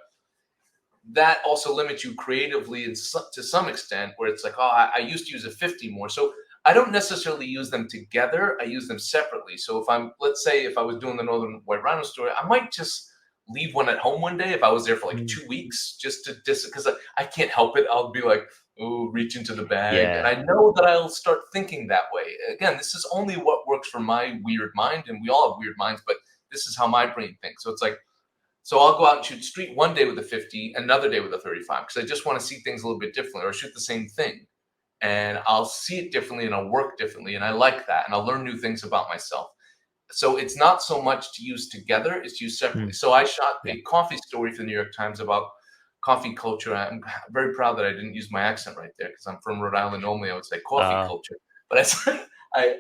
that also limits you creatively to some extent, where it's like, oh, I used to use a 50 more. So I don't necessarily use them together. I use them separately. So let's say if I was doing the Northern White Rhino story, I might just leave one at home one day if I was there for like mm. 2 weeks, just to because I can't help it. I'll be like, oh, reach into the bag. And Yeah. I know that I'll start thinking that way. Again, this is only what works for my weird mind. And we all have weird minds, but this is how my brain thinks. So it's like, so I'll go out and shoot street one day with a 50, another day with a 35, because I just want to see things a little bit differently, or shoot the same thing. And I'll see it differently and I'll work differently. And I like that. And I'll learn new things about myself. So it's not so much to use together, it's used separately. Mm, So I shot yeah. a coffee story for the New York Times about coffee culture. I'm very proud that I didn't use my accent right there because I'm from Rhode Island. Normally I would say coffee Uh, culture, but I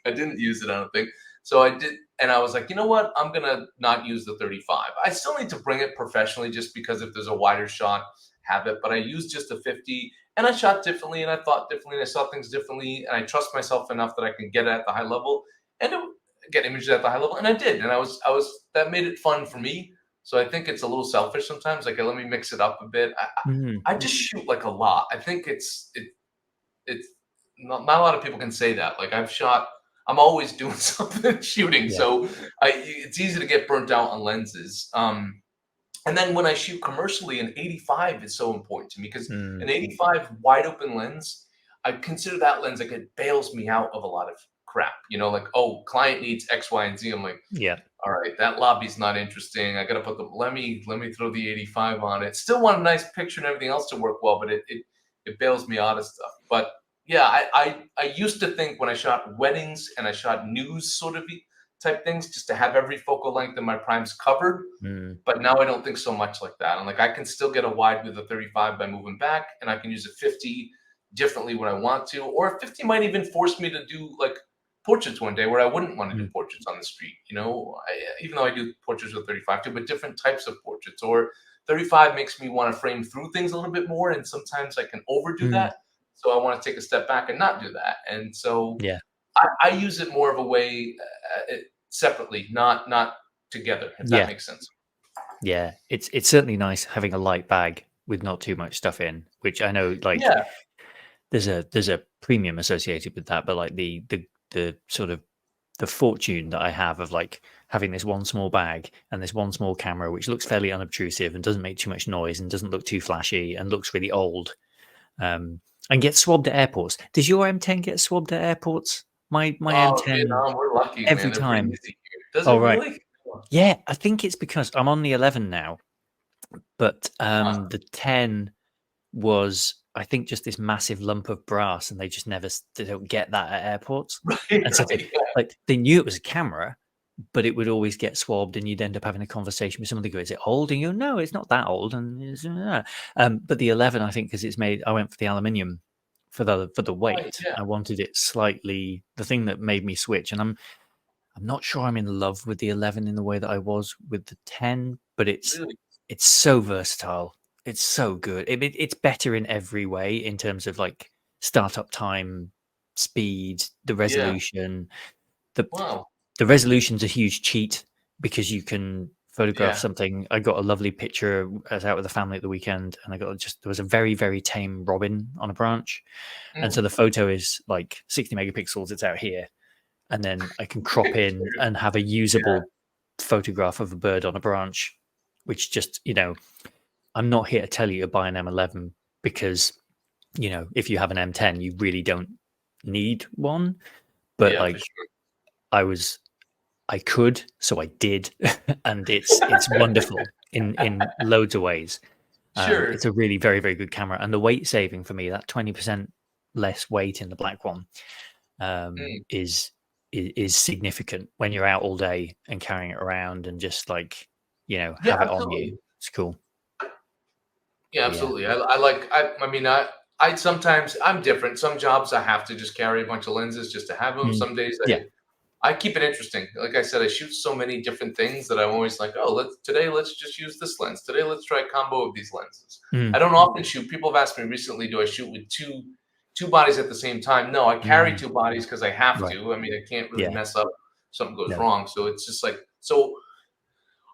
I didn't use it, I don't think. So I did, and I was like, you know what? I'm gonna not use the 35. I still need to bring it professionally, just because if there's a wider shot, have it. But I used just a 50, and I shot differently, and I thought differently, and I saw things differently, and I trust myself enough that I can get it at the high level and get images at the high level, and I did, and I was that made it fun for me. So I think it's a little selfish sometimes. Like, let me mix it up a bit. mm, I just shoot like a lot. I think it's not a lot of people can say that. Like I've shot, I'm always doing something shooting, yeah. so it's easy to get burnt out on lenses. And then when I shoot commercially, an 85 is so important to me because Mm, an 85 wide open lens, I consider that lens like it bails me out of a lot of crap. Like, oh, client needs X, Y, and Z. I'm like, yeah. all right, that lobby's not interesting. I gotta put the let me throw the 85 on it. Still want a nice picture and everything else to work well, but it bails me out of stuff. But yeah, I used to think when I shot weddings and I shot news sort of type things, just to have every focal length in my primes covered. Mm, But now I don't think so much like that. I'm like, I can still get a wide with a 35 by moving back, and I can use a 50 differently when I want to, or a 50 might even force me to do like portraits one day where I wouldn't want to do mm, portraits on the street. Even though I do portraits with 35 too, but different types of portraits. Or 35 makes me want to frame through things a little bit more, and sometimes I can overdo mm, that. So I want to take a step back and not do that. And so yeah. I use it more of a way separately, not together, if that Yeah. makes sense. Yeah. It's certainly nice having a light bag with not too much stuff in, which I know, like, Yeah. there's a premium associated with that, but like the sort of the fortune that I have of like having this one small bag and this one small camera, which looks fairly unobtrusive and doesn't make too much noise and doesn't look too flashy and looks really old, um, and gets swabbed at airports. Does your M10 get swabbed at airports? My Oh, M10 Vietnam, we're lucky, man. every They're pretty time. easy here. Does Oh it right, really? yeah. I think it's because I'm on the 11 now, but Huh. the 10 was, I think, just this massive lump of brass, and they just never they don't get that at airports, Right, and so right, yeah. they knew it was a camera, but it would always get swabbed, and you'd end up having a conversation with somebody. Go, is it old? And you go, no, it's not that old. And but the 11, I think, because it's made, I went for the aluminium for the Right, weight. yeah. I wanted it slightly, the thing that made me switch, and I'm not sure I'm in love with the 11 in the way that I was with the 10, but Really? it's so versatile. It's so good. It's better in every way in terms of like startup time, speed, the Yeah. resolution. The Wow. the resolution's a huge cheat because you can photograph Yeah. something. I got a lovely picture. I was out with the family at the weekend, and there was a very, very tame robin on a branch, and so Mm. the photo is like 60 megapixels. It's out here, and then I can crop in and have a Yeah. usable photograph of a bird on a branch, which just, I'm not here to tell you to buy an M11 because, if you have an M10, you really don't need one. But Yeah, for like, sure. I was, I could, so I did, and it's wonderful in loads of ways. Sure. It's a really very, very good camera, and the weight saving for me, that 20% less weight in the black one, is significant when you're out all day and carrying it around and just like, Yeah, have it on absolutely. you. It's cool. Yeah, But yeah. absolutely. I mean, I sometimes I'm different. Some jobs I have to just carry a bunch of lenses just to have them. Mm. Some days Yeah. I keep it interesting. Like I said, I shoot so many different things that I'm always like, oh, let's just use this lens. Today, let's try a combo of these lenses. I Mm. don't often shoot. People have asked me recently, do I shoot with two bodies at the same time? No, I carry Mm. two bodies because I have Right. to. I mean, I can't really Yeah. mess up. Something goes No. wrong. So it's just like so.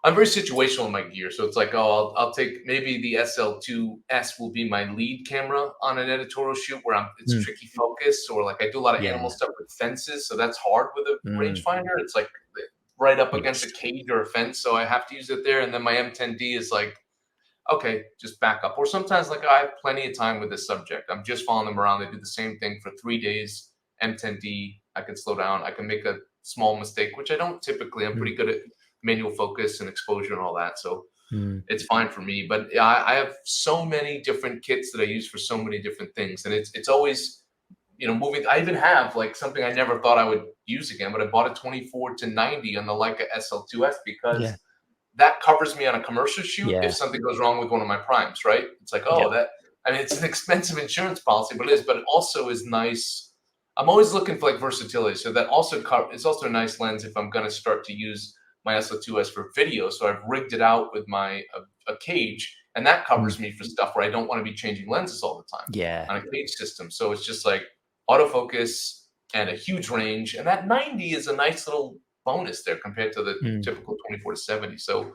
I'm very situational in my gear, so it's like, oh, I'll take maybe the SL2S will be my lead camera on an editorial shoot where it's Mm. tricky focus, or like I do a lot of animal Yeah. stuff with fences, so that's hard with a Mm. rangefinder. It's like right up against a Yes. cage or a fence, so I have to use it there. And then my M10D is like, okay, just back up. Or sometimes like I have plenty of time with this subject. I'm just following them around. They do the same thing for 3 days. M10D, I can slow down. I can make a small mistake, which I don't typically. I'm Mm. pretty good at manual focus and exposure and all that. So Mm. it's fine for me. But yeah, I have so many different kits that I use for so many different things. And it's always, moving. I even have like something I never thought I would use again, but I bought a 24 to 90 on the Leica SL2S Yeah. because that covers me on a commercial shoot if Yeah. something goes wrong with one of my primes, right? It's like, Yeah. oh, I mean, it's an expensive insurance policy, but it also is nice. I'm always looking for like versatility. So that also it's also a nice lens if I'm going to start to use my SL2S for video. So I've rigged it out with my a cage, and that Mm. covers me for stuff where I don't want to be changing lenses all the time Yeah. on a cage system. So it's just like autofocus and a huge range, and that 90 is a nice little bonus there compared to the Mm. typical 24 to 70. So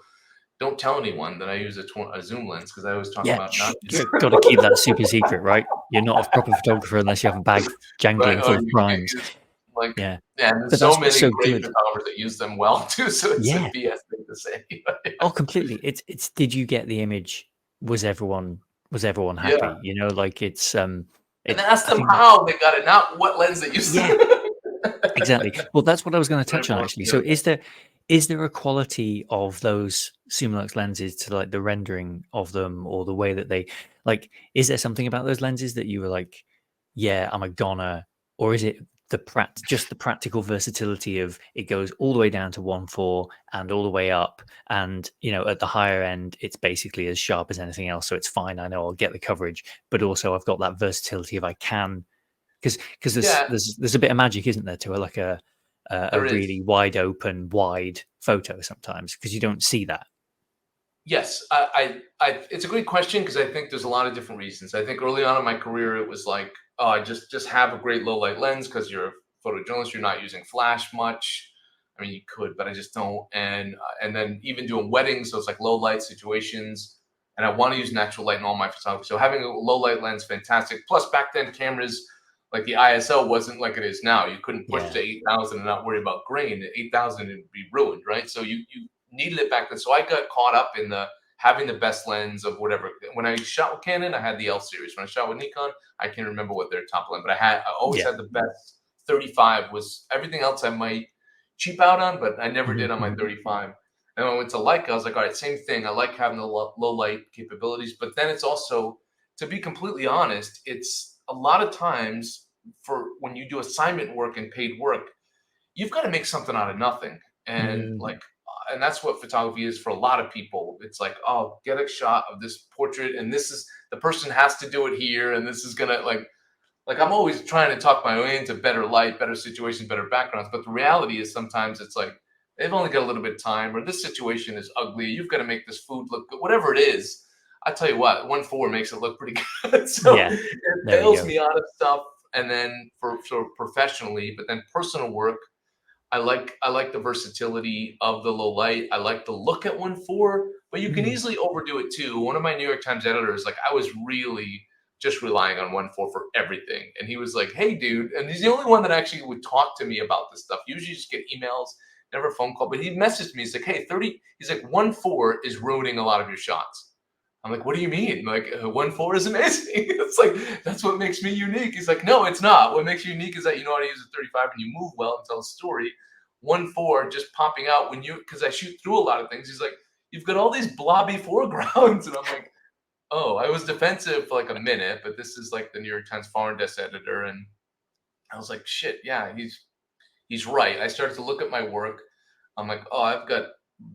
don't tell anyone that I use a zoom lens because I always talk Yeah. about not You've got to keep that super secret, right? You're not a proper photographer unless you have a bag right. jangling Oh, full of you can't primes. use like Yeah. yeah. And there's But so that's what's many so great good. photographers that use them well too. So it's a Yeah. BS thing to say. Oh, completely. It's did you get the image? Was everyone Yeah. happy? Like it's And ask I them think how they got it, not what lens they used. yeah, exactly. Well, that's what I was going to Very touch on important, actually. yeah. So is there a quality of those Summilux lenses to like the rendering of them or the way that they like is there something about those lenses that you were like, yeah, I'm a goner, or is it just the practical versatility of it goes all the way down to 1.4 and all the way up, and at the higher end it's basically as sharp as anything else, so it's fine. I know I'll get the coverage, but also I've got that versatility if I can, because Yeah, there's a bit of magic, isn't there, to like a there is. really wide photo sometimes because you don't see that. Yes, it's a great question because I think there's a lot of different reasons. I think early on in my career, it was like, oh, I just have a great low light lens because you're a photojournalist. You're not using flash much. I mean, you could, but I just don't. And then even doing weddings, so it's like low light situations, and I want to use natural light in all my photography. So having a low light lens, fantastic. Plus, back then cameras like the ISO wasn't like it is now. You couldn't push Yeah. to 8,000 and not worry about grain. At 8,000 it'd be ruined, right? So you needed it back then. So I got caught up in the having the best lens of whatever. When I shot with Canon, I had the L series. When I shot with Nikon, I can't remember what their top line, but I always Yeah. had the best. 35 was everything else I might cheap out on, but I never did on my Mhm. 35. And when I went to Leica, I was like, all right, same thing. I like having the low light capabilities, but then it's also, to be completely honest, it's a lot of times for when you do assignment work and paid work, you've got to make something out of nothing. And Mm. and that's what photography is for a lot of people. It's like, oh, get a shot of this portrait, and this is the person has to do it here, and this is gonna like I'm always trying to talk my way into better light, better situations, better backgrounds. But the reality is sometimes it's like they've only got a little bit of time, or this situation is ugly. You've got to make this food look good, whatever it is. I tell you what, 1.4 makes it look pretty good. So Yeah. it There you bails go. me out of stuff. And then for sort of professionally, but then personal work, I like the versatility of the low light. I like the look at 1.4, but you can Mm. easily overdo it too. One of my New York Times editors, like I was really just relying on 1.4 for everything. And he was like, hey dude, and he's the only one that actually would talk to me about this stuff. Usually just get emails, never a phone call. But he messaged me, he's like, hey, 30, he's like, 1.4 is ruining a lot of your shots. I'm like, what do you mean? Like 1.4 is amazing. It's like, that's what makes me unique. He's like, no, it's not. What makes you unique is that you know how to use a 35 and you move well and tell a story. 1.4 just popping out when you, because I shoot through a lot of things. He's like, you've got all these blobby foregrounds. And I'm like, I was defensive for like a minute, but this is like the New York Times foreign desk editor, and I was like, shit, yeah, he's right. I started to look at my work. I'm like, oh, I've got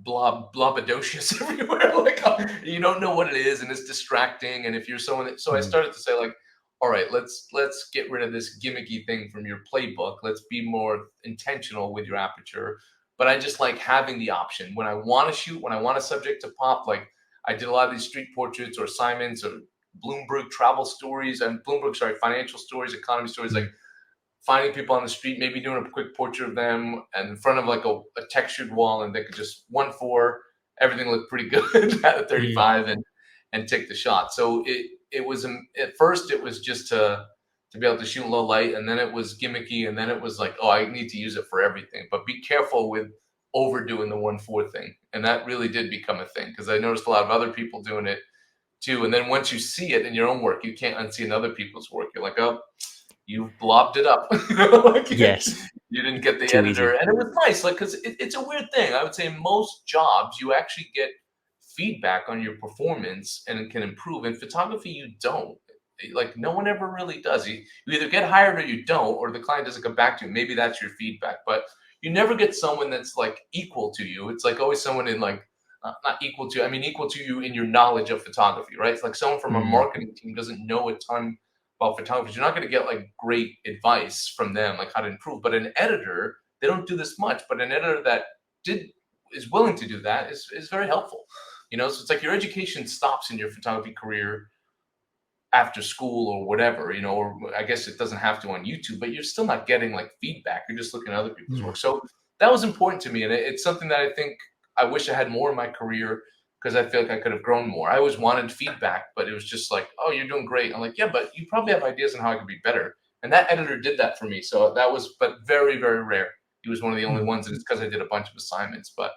blobadocious everywhere. Like, you don't know what it is, and it's distracting. And if you're someone that, so I started to say like, all right, let's get rid of this gimmicky thing from your playbook. Let's be more intentional with your aperture. But I just like having the option when I want to shoot, when I want a subject to pop. Like I did a lot of these street portraits or assignments or Bloomberg travel stories and Bloomberg, sorry, financial stories, economy stories, like finding people on the street, maybe doing a quick portrait of them and in front of like a textured wall, and they could just 1:4, everything looked pretty good at a 35 and take the shot. So it was at first it was just to be able to shoot in low light, and then it was gimmicky, and then it was like, oh, I need to use it for everything. But be careful with overdoing the 1:4 thing, and that really did become a thing because I noticed a lot of other people doing it too. And then once you see it in your own work, you can't unsee in other people's work. You're like, oh, you blobbed it up. Like Yes. you didn't get the Too editor. easy. And it was nice, like, because it's a weird thing. I would say most jobs, you actually get feedback on your performance and it can improve. In photography, you don't. Like, no one ever really does. You either get hired or you don't, or the client doesn't come back to you. Maybe that's your feedback. But you never get someone that's, like, equal to you. It's, like, always someone in, like, not equal to, I mean, equal to you in your knowledge of photography, right? It's like someone from a marketing team doesn't know a ton about photography. You're not going to get like great advice from them, like how to improve. But an editor, they don't do this much, but an editor that is willing to do that is very helpful. So it's like your education stops in your photography career after school or whatever, or I guess it doesn't have to on YouTube, but you're still not getting like feedback. You're just looking at other people's work. So that was important to me. And it's something that I think I wish I had more in my career because I feel like I could have grown more. I always wanted feedback, but it was just like, oh, you're doing great. I'm like, yeah, but you probably have ideas on how I could be better. And that editor did that for me. So that was, but very, very rare. He was one of the only ones, and it's because I did a bunch of assignments. But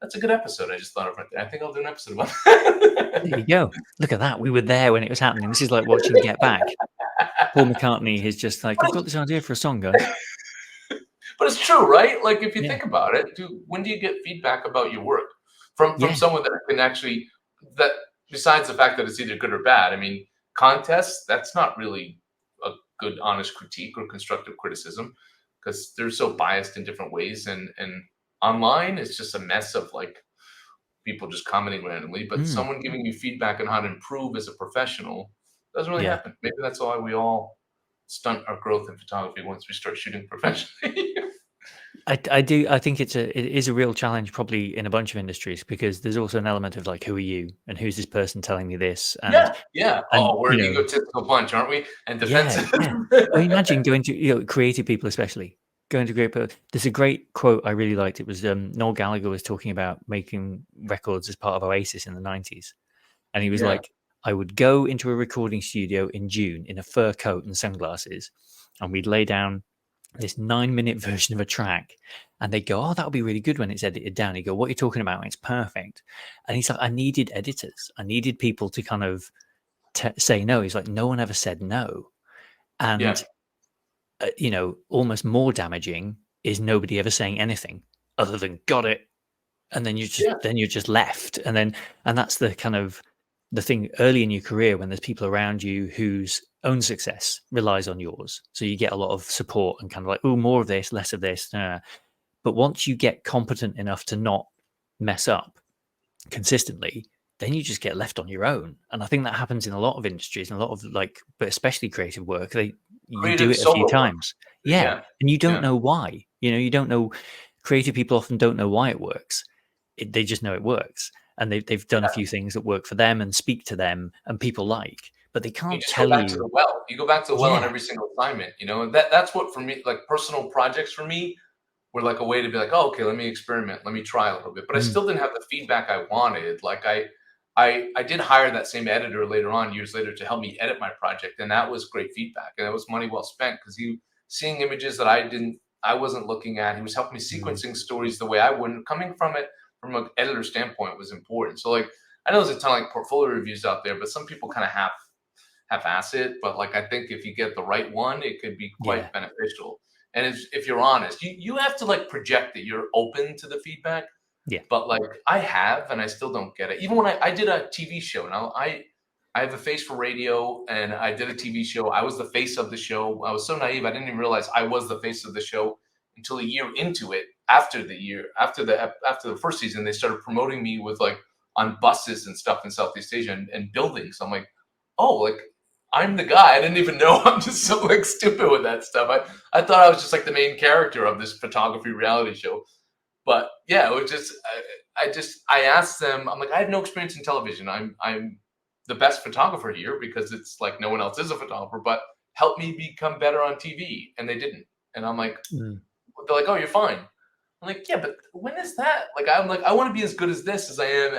that's a good episode. I just thought of right there. I think I'll do an episode about that. There you go. Look at that. We were there when it was happening. This is like watching Get Back. Paul McCartney is just like, I've got this idea for a song, guys. But it's true, right? Like if you Yeah. think about it, when do you get feedback about your work from someone that can actually, that besides the fact that it's either good or bad? I mean, contests, that's not really a good, honest critique or constructive criticism because they're so biased in different ways. And online, it's just a mess of like people just commenting randomly. But someone giving you feedback on how to improve as a professional doesn't really happen. Maybe that's why we all stunt our growth in photography once we start shooting professionally. I do. I think it is a real challenge, probably in a bunch of industries, because there's also an element of like, who are you, and who's this person telling me this, and Yeah. Oh, we're an egotistical bunch, aren't we? And defensive. Well, imagine going to creative people, especially going to great people. There's a great quote I really liked. It was Noel Gallagher was talking about making records as part of Oasis in the 90s, and he was like, I would go into a recording studio in June in a fur coat and sunglasses, and we'd lay down this 9-minute version of a track, and they go, oh, that'll be really good when it's edited down. You go, what are you talking about? It's perfect. And he's like, I needed editors. I needed people to kind of say no. He's like, no one ever said no. And almost more damaging is nobody ever saying anything other than got it, and then you're just left. And that's the kind of the thing early in your career when there's people around you whose own success relies on yours. So you get a lot of support and kind of like, oh, more of this, less of this. But once you get competent enough to not mess up consistently, then you just get left on your own. And I think that happens in a lot of industries and a lot of but especially creative work. You do it a few times. Yeah. And you don't know why. You don't know. Creative people often don't know why it works. They just know it works. And they've done a few things that work for them and speak to them and people like, but they can't tell you. You just go back to the well. You go back to the well on every single assignment, and that's what for me, like personal projects for me were like a way to be like, oh, okay, let me experiment. Let me try a little bit. But I still didn't have the feedback I wanted. Like I did hire that same editor later on, years later, to help me edit my project. And that was great feedback. And that was money well spent because he seeing images that I wasn't looking at. He was helping me sequencing stories the way I wouldn't. Coming from an editor standpoint was important. So like, I know there's a ton of like portfolio reviews out there, but some people kind of half-ass it. But like, I think if you get the right one, it could be quite beneficial. And if you're honest, you have to like project that you're open to the feedback. Yeah. But like I have, and I still don't get it. Even when I did a TV show, and I have a face for radio, and I did a TV show. I was the face of the show. I was so naive. I didn't even realize I was the face of the show until a year into it. After the first season, they started promoting me with like on buses and stuff in Southeast Asia and buildings. I'm like, oh, like I'm the guy. I didn't even know. I'm just so like stupid with that stuff. I thought I was just like the main character of this photography reality show. But yeah, it was just I asked them. I'm like, I have no experience in television. I'm the best photographer here because it's like no one else is a photographer. But help me become better on TV, and they didn't. And I'm like, they're like, oh, you're fine. I'm like, yeah, but when is that? Like, I'm like, I want to be as good as this as I am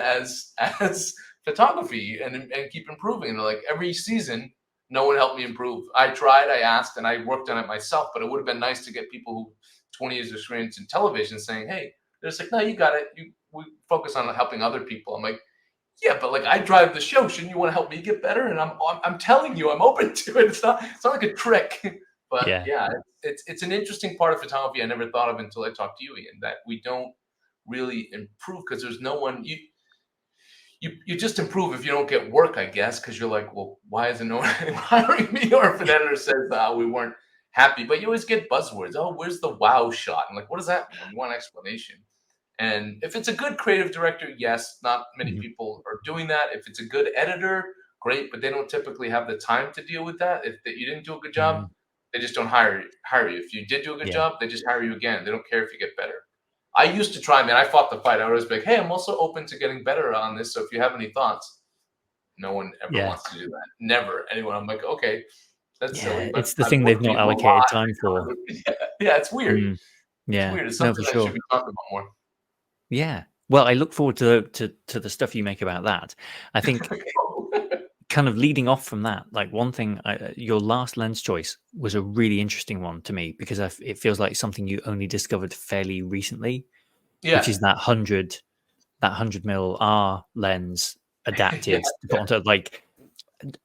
as photography and keep improving. And they're like, every season, no one helped me improve. I tried, I asked, and I worked on it myself. But it would have been nice to get people who 20 years of experience in television saying, hey, they're just like, no, you got it. We focus on helping other people. I'm like, yeah, but like I drive the show. Shouldn't you want to help me get better? And I'm telling you, I'm open to it. It's not like a trick. But yeah, it's an interesting part of photography I never thought of until I talked to you, Ian, that we don't really improve because there's no one you just improve if you don't get work, I guess, because you're like, well, why isn't no one hiring me? Or if an editor says we weren't happy, but you always get buzzwords. Oh, where's the wow shot? I'm like, what does that mean? You want an explanation. And if it's a good creative director, yes, not many people are doing that. If it's a good editor, great, but they don't typically have the time to deal with that. If you didn't do a good job, they just don't hire you. If you did do a good job, they just hire you again. They don't care if you get better. I used to try, man. I fought the fight. I was like, hey, I'm also open to getting better on this. So if you have any thoughts, no one ever wants to do that. Never. Anyone. I'm like, okay, that's silly. But it's the I've thing they've worked not people a allocated lot. time for. Yeah, it's weird. It's Yeah, weird. It's no, something for that sure. should be talked about more. Yeah. Well, I look forward to the stuff you make about that. I think kind of leading off from that, like one thing, your last lens choice was a really interesting one to me because it feels like something you only discovered fairly recently, which is that 100 mm R lens adapted to put onto like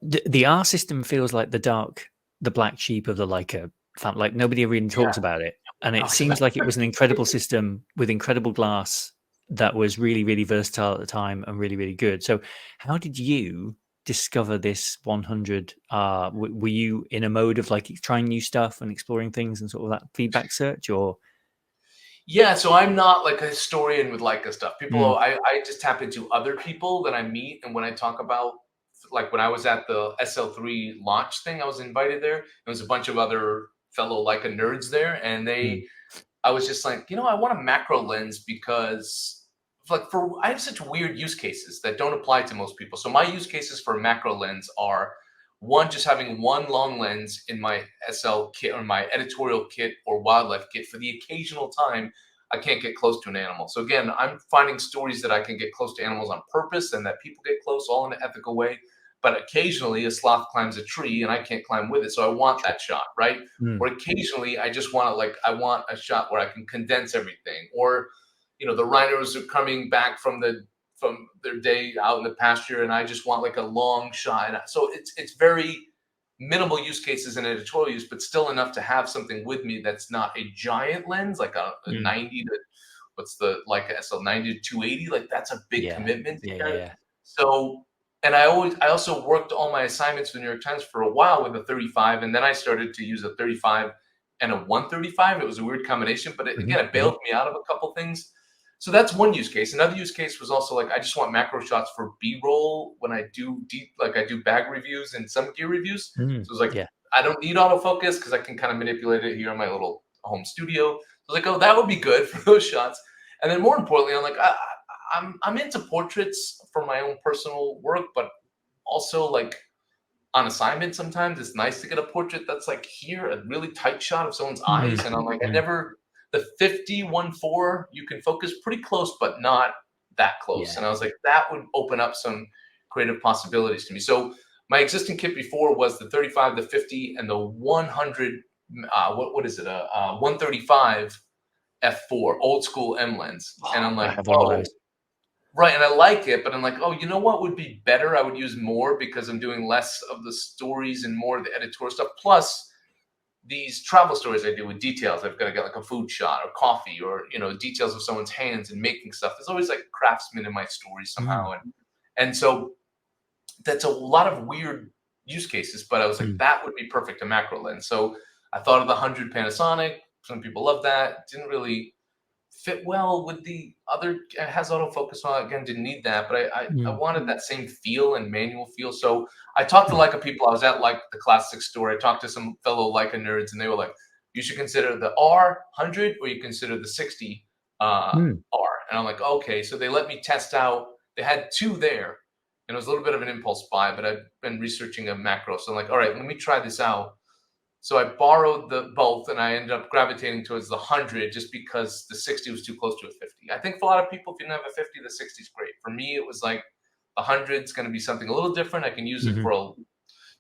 the R system feels like the black sheep of the Leica family. Like nobody really talks about it, and it seems like it was an incredible system with incredible glass that was really, really versatile at the time and really, really good. So, how did you discover this 100? Were you in a mode of like trying new stuff and exploring things and sort of that feedback search, or? Yeah, so I'm not like a historian with Leica stuff. I just tap into other people that I meet, and when I talk about, like when I was at the SL3 launch thing, I was invited there. There was a bunch of other fellow Leica nerds there, and I was just like, I want a macro lens because I have such weird use cases that don't apply to most people. So my use cases for a macro lens are one, just having one long lens in my SL kit or my editorial kit or wildlife kit for the occasional time I can't get close to an animal. So again, I'm finding stories that I can get close to animals on purpose and that people get close all in an ethical way. But occasionally a sloth climbs a tree and I can't climb with it. So I want that shot, right? Or occasionally I just want I want a shot where I can condense everything. Or, the rhinos are coming back from their day out in the pasture and I just want like a long shot. So it's very minimal use cases in editorial use, but still enough to have something with me that's not a giant lens, like a 90 to like a SL 90 to 280. Like that's a big commitment. Yeah. So, and I also worked all my assignments for the New York Times for a while with a 35, and then I started to use a 35 and a 135. It was a weird combination, but it bailed me out of a couple things. So that's one use case. Another use case was also like I just want macro shots for B-roll when I do I do bag reviews and some gear reviews. So it's like I don't need autofocus because I can kind of manipulate it here in my little home studio. So I was like, oh, that would be good for those shots. And then more importantly, I'm like, I'm into portraits for my own personal work, but also like on assignment sometimes it's nice to get a portrait that's like here, a really tight shot of someone's eyes. And I'm like, the 50-1.4, you can focus pretty close, but not that close. And I was like, that would open up some creative possibilities to me. So my existing kit before was the 35, the 50, and the 100. What is it? 135 f4 old school M lens. And I'm like, I have one of those. Right, and I like it, but I'm like, oh, you know what would be better? I would use more because I'm doing less of the stories and more of the editorial stuff. Plus, these travel stories I do with details. I've got to get like a food shot or coffee or, details of someone's hands and making stuff. There's always like craftsmen in my stories somehow. And so that's a lot of weird use cases, but I was like, that would be perfect, a macro lens. So I thought of the 100 Panasonic. Some people love that. Didn't really fit well with the other. It has autofocus on it. Again, didn't need that, but I wanted that same feel and manual feel. So I talked to Leica people. I was at like the classic store. I talked to some fellow Leica nerds, and they were like, you should consider the R100 or you consider the 60 R. And I'm like, okay. So they let me test out. They had two there, and it was a little bit of an impulse buy, but I've been researching a macro. So I'm like, all right, let me try this out. So I borrowed the both, and I ended up gravitating towards the 100 just because the 60 was too close to a 50. I think for a lot of people, if you don't have a 50, the 60 is great. For me, it was like the 100 is going to be something a little different. I can use it for a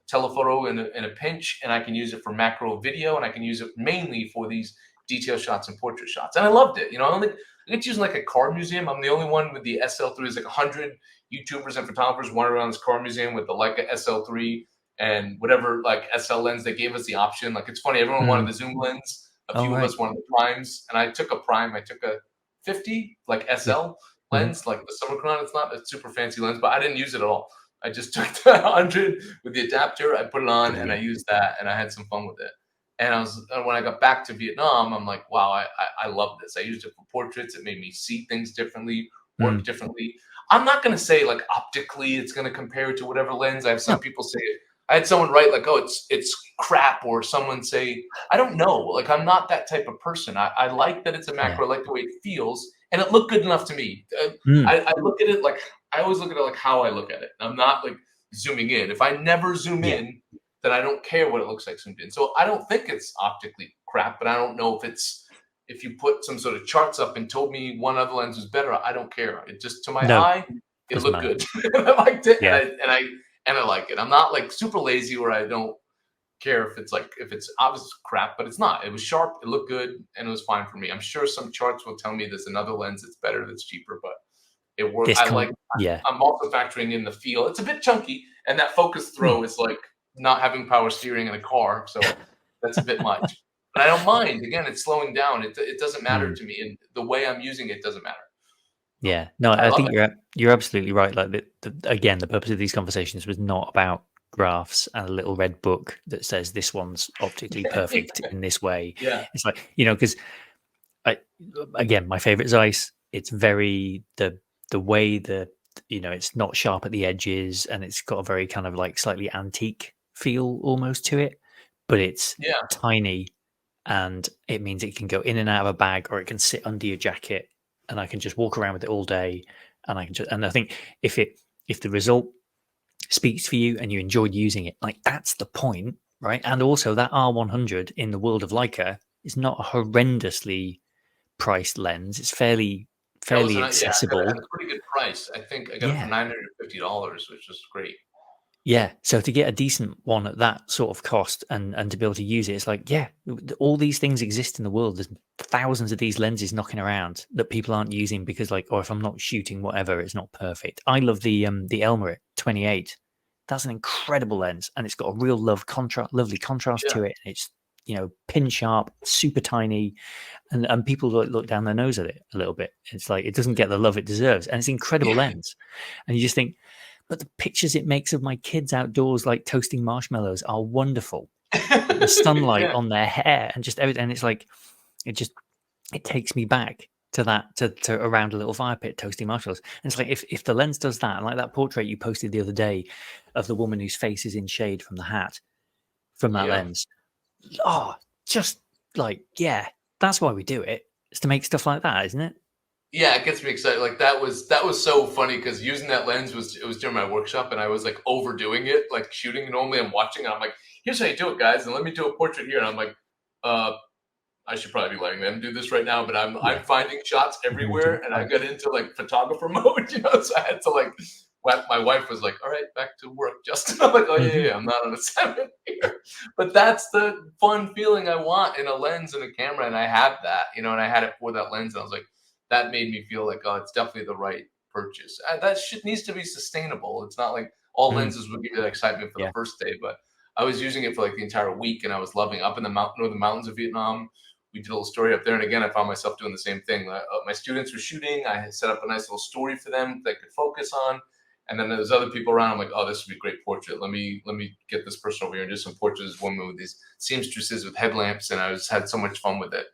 telephoto in a pinch, and I can use it for macro video, and I can use it mainly for these detail shots and portrait shots. And I loved it. I get to use like a car museum. I'm the only one with the SL3. There's like 100 YouTubers and photographers wandering around this car museum with the Leica SL3 and whatever like SL lens. They gave us the option. Like, it's funny, everyone wanted the zoom lens. A few of us wanted the primes, and I took a prime. I took a 50 like SL lens, like the Summicron. It's not a super fancy lens, but I didn't use it at all. I just took the 100 with the adapter. I put it on and I used that, and I had some fun with it. And when I got back to Vietnam, I'm like, wow, I love this. I used it for portraits. It made me see things differently, work differently. I'm not going to say like optically it's going to compare to whatever lens. I have some people say it. I had someone write like, oh, it's crap, or someone say, I don't know. Like, I'm not that type of person. I like that it's a macro. I like the way it feels, and it looked good enough to me. I look at it like, I always look at it like how I look at it. I'm not like zooming in. If I never zoom in, then I don't care what it looks like zoomed in. So I don't think it's optically crap, but I don't know if you put some sort of charts up and told me one other lens was better, I don't care. It just, to my eye, it looked good. I liked it, and I like it. I'm not like super lazy where I don't care if it's obvious crap, but it's not. It was sharp, it looked good, and it was fine for me. I'm sure some charts will tell me there's another lens that's better, that's cheaper, but it works. I'm also factoring in the feel. It's a bit chunky, and that focus throw is like not having power steering in a car, so that's a bit much. But I don't mind. Again, it's slowing down. It doesn't matter to me, and the way I'm using it doesn't matter. Yeah, no, I think you're absolutely right. Like again, the purpose of these conversations was not about graphs and a little red book that says this one's optically perfect in this way. Yeah, it's like, because again, my favorite Zeiss. It's very the way it's not sharp at the edges, and it's got a very kind of like slightly antique feel almost to it, but it's tiny, and it means it can go in and out of a bag, or it can sit under your jacket, and I can just walk around with it all day. And I think if the result speaks for you and you enjoyed using it, like, that's the point, right? And also that R100 in the world of Leica is not a horrendously priced lens. It's fairly accessible. Yeah, a pretty good price. I think I got it for $950, which was great. Yeah, so to get a decent one at that sort of cost and to be able to use it, it's like, all these things exist in the world. There's thousands of these lenses knocking around that people aren't using because, like, or if I'm not shooting whatever, it's not perfect. I love the Elmer 28. That's an incredible lens, and it's got a real lovely contrast to it. And it's pin sharp, super tiny, and people look down their nose at it a little bit. It's like it doesn't get the love it deserves, and it's an incredible lens. And you just think, but the pictures it makes of my kids outdoors, like toasting marshmallows, are wonderful. The sunlight on their hair and just everything. And it's like, it takes me back to that, to around a little fire pit toasting marshmallows. And it's like, if the lens does that, like that portrait you posted the other day of the woman whose face is in shade from the hat from that lens. Oh, just like, that's why we do it. It's to make stuff like that, isn't it? Yeah, it gets me excited. Like, that was so funny because using that lens was during my workshop, and I was like overdoing it, like shooting. Normally I'm watching and I'm like, here's how you do it, guys, and let me do a portrait here. And I'm like, I should probably be letting them do this right now, but I'm finding shots everywhere, and I got into like photographer mode, so I had to like. My wife was like, all right, back to work, Justin. I'm like, oh, yeah, I'm not on assignment here. But that's the fun feeling I want in a lens and a camera, and I have that, and I had it for that lens, and I was like, that made me feel like, oh, it's definitely the right purchase. That shit needs to be sustainable. It's not like all lenses would give you that excitement for the first day, but I was using it for like the entire week, and I was loving it. Up in the northern mountains of Vietnam. We did a little story up there, and again, I found myself doing the same thing. My students were shooting. I had set up a nice little story for them that I could focus on. And then there's other people around. I'm like, oh, this would be a great portrait. Let me get this person over here and do some portraits of this woman with these seamstresses with headlamps. And I just had so much fun with it.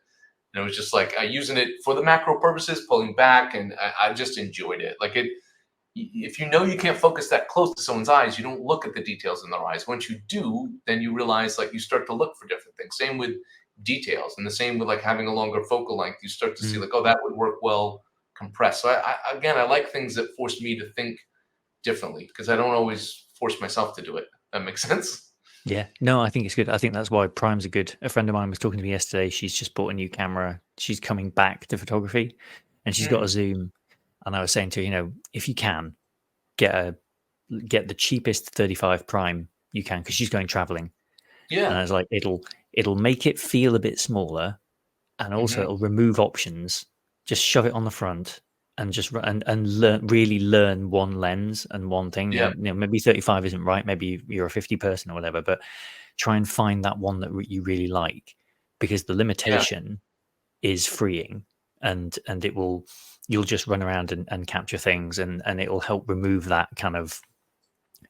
And it was just like using it for the macro purposes, pulling back, and I just enjoyed it. Like it, if you know you can't focus that close to someone's eyes, you don't look at the details in their eyes. Once you do, then you realize like you start to look for different things. Same with details, and the same with like having a longer focal length. You start to see like, oh, that would work well compressed. So I like things that force me to think differently, because I don't always force myself to do it. That makes sense. Yeah, no, I think it's good. I think that's why primes are good. A friend of mine was talking to me yesterday. She's just bought a new camera. She's coming back to photography, and she's got a zoom. And I was saying to her, if you can get the cheapest 35 prime you can, because she's going traveling. Yeah. And I was like, it'll make it feel a bit smaller, and also it'll remove options. Just shove it on the front and just really learn one lens and one thing. Yeah. Maybe 35 isn't right. Maybe you're a 50 person or whatever, but try and find that one that you really like, because the limitation is freeing, and you'll just run around and capture things, and it'll help remove that kind of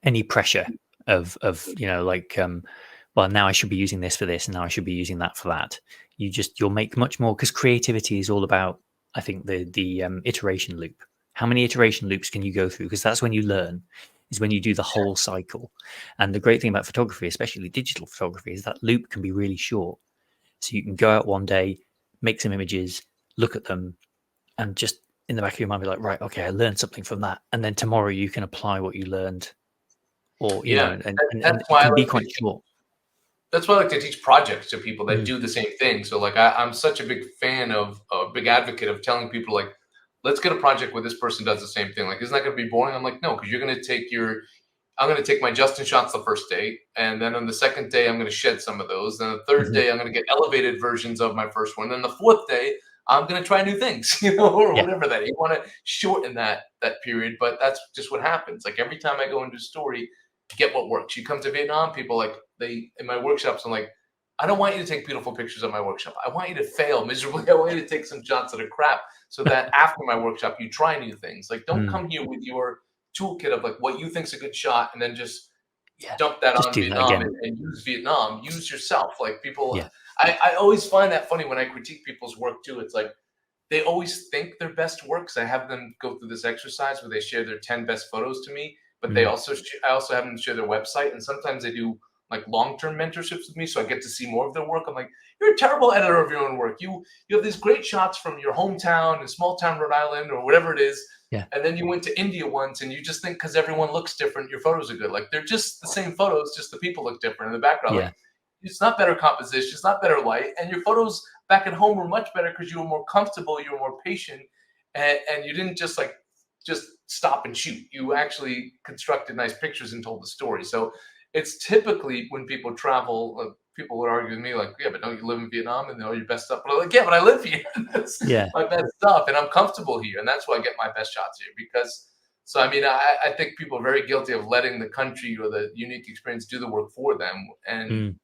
any pressure of well, now I should be using this for this, and now I should be using that for that. You'll make much more, because creativity is all about, I think, the iteration loop. How many iteration loops can you go through? Because that's when you learn, is when you do the whole cycle. And the great thing about photography, especially digital photography, is that loop can be really short. So you can go out one day, make some images, look at them, and just in the back of your mind be like, right, okay, I learned something from that. And then tomorrow you can apply what you learned, or, and it can be quite short. That's why I like to teach projects to people that do the same thing. So like I'm such a big fan of, a big advocate of telling people like, let's get a project where this person does the same thing. Like, isn't that going to be boring? I'm like, no, because you're going to take I'm going to take my Justin shots the first day. And then on the second day, I'm going to shed some of those. Then the third day, I'm going to get elevated versions of my first one. Then the fourth day, I'm going to try new things, or whatever that. You want to shorten that period, but that's just what happens. Like every time I go into a story, get what works. You come to Vietnam, people in my workshops, I'm like, I don't want you to take beautiful pictures of my workshop. I want you to fail miserably. I want you to take some shots that are crap, so that after my workshop, you try new things. Like, don't come here with your toolkit of like what you think's a good shot, and then just dump that on Vietnam and use Vietnam. Use yourself. Like people, I always find that funny when I critique people's work too. It's like they always think their best works. I have them go through this exercise where they share their 10 best photos to me, but I also have them share their website, and sometimes they do like long-term mentorships with me, so I get to see more of their work. I'm like, you're a terrible editor of your own work. You have these great shots from your hometown in small town Rhode Island or whatever it is, and then you went to India once, and you just think because everyone looks different, your photos are good. Like they're just the same photos, just the people look different in the background. Like, it's not better composition, it's not better light, and your photos back at home were much better because you were more comfortable, you were more patient, and you didn't just stop and shoot. You actually constructed nice pictures and told the story. So it's typically when people travel, people would argue with me like, yeah, but don't you live in Vietnam and know your best stuff? But I'm like, yeah, but I live here. That's my best stuff, and I'm comfortable here, and that's why I get my best shots here. Because, so I mean, I think people are very guilty of letting the country or the unique experience do the work for them, and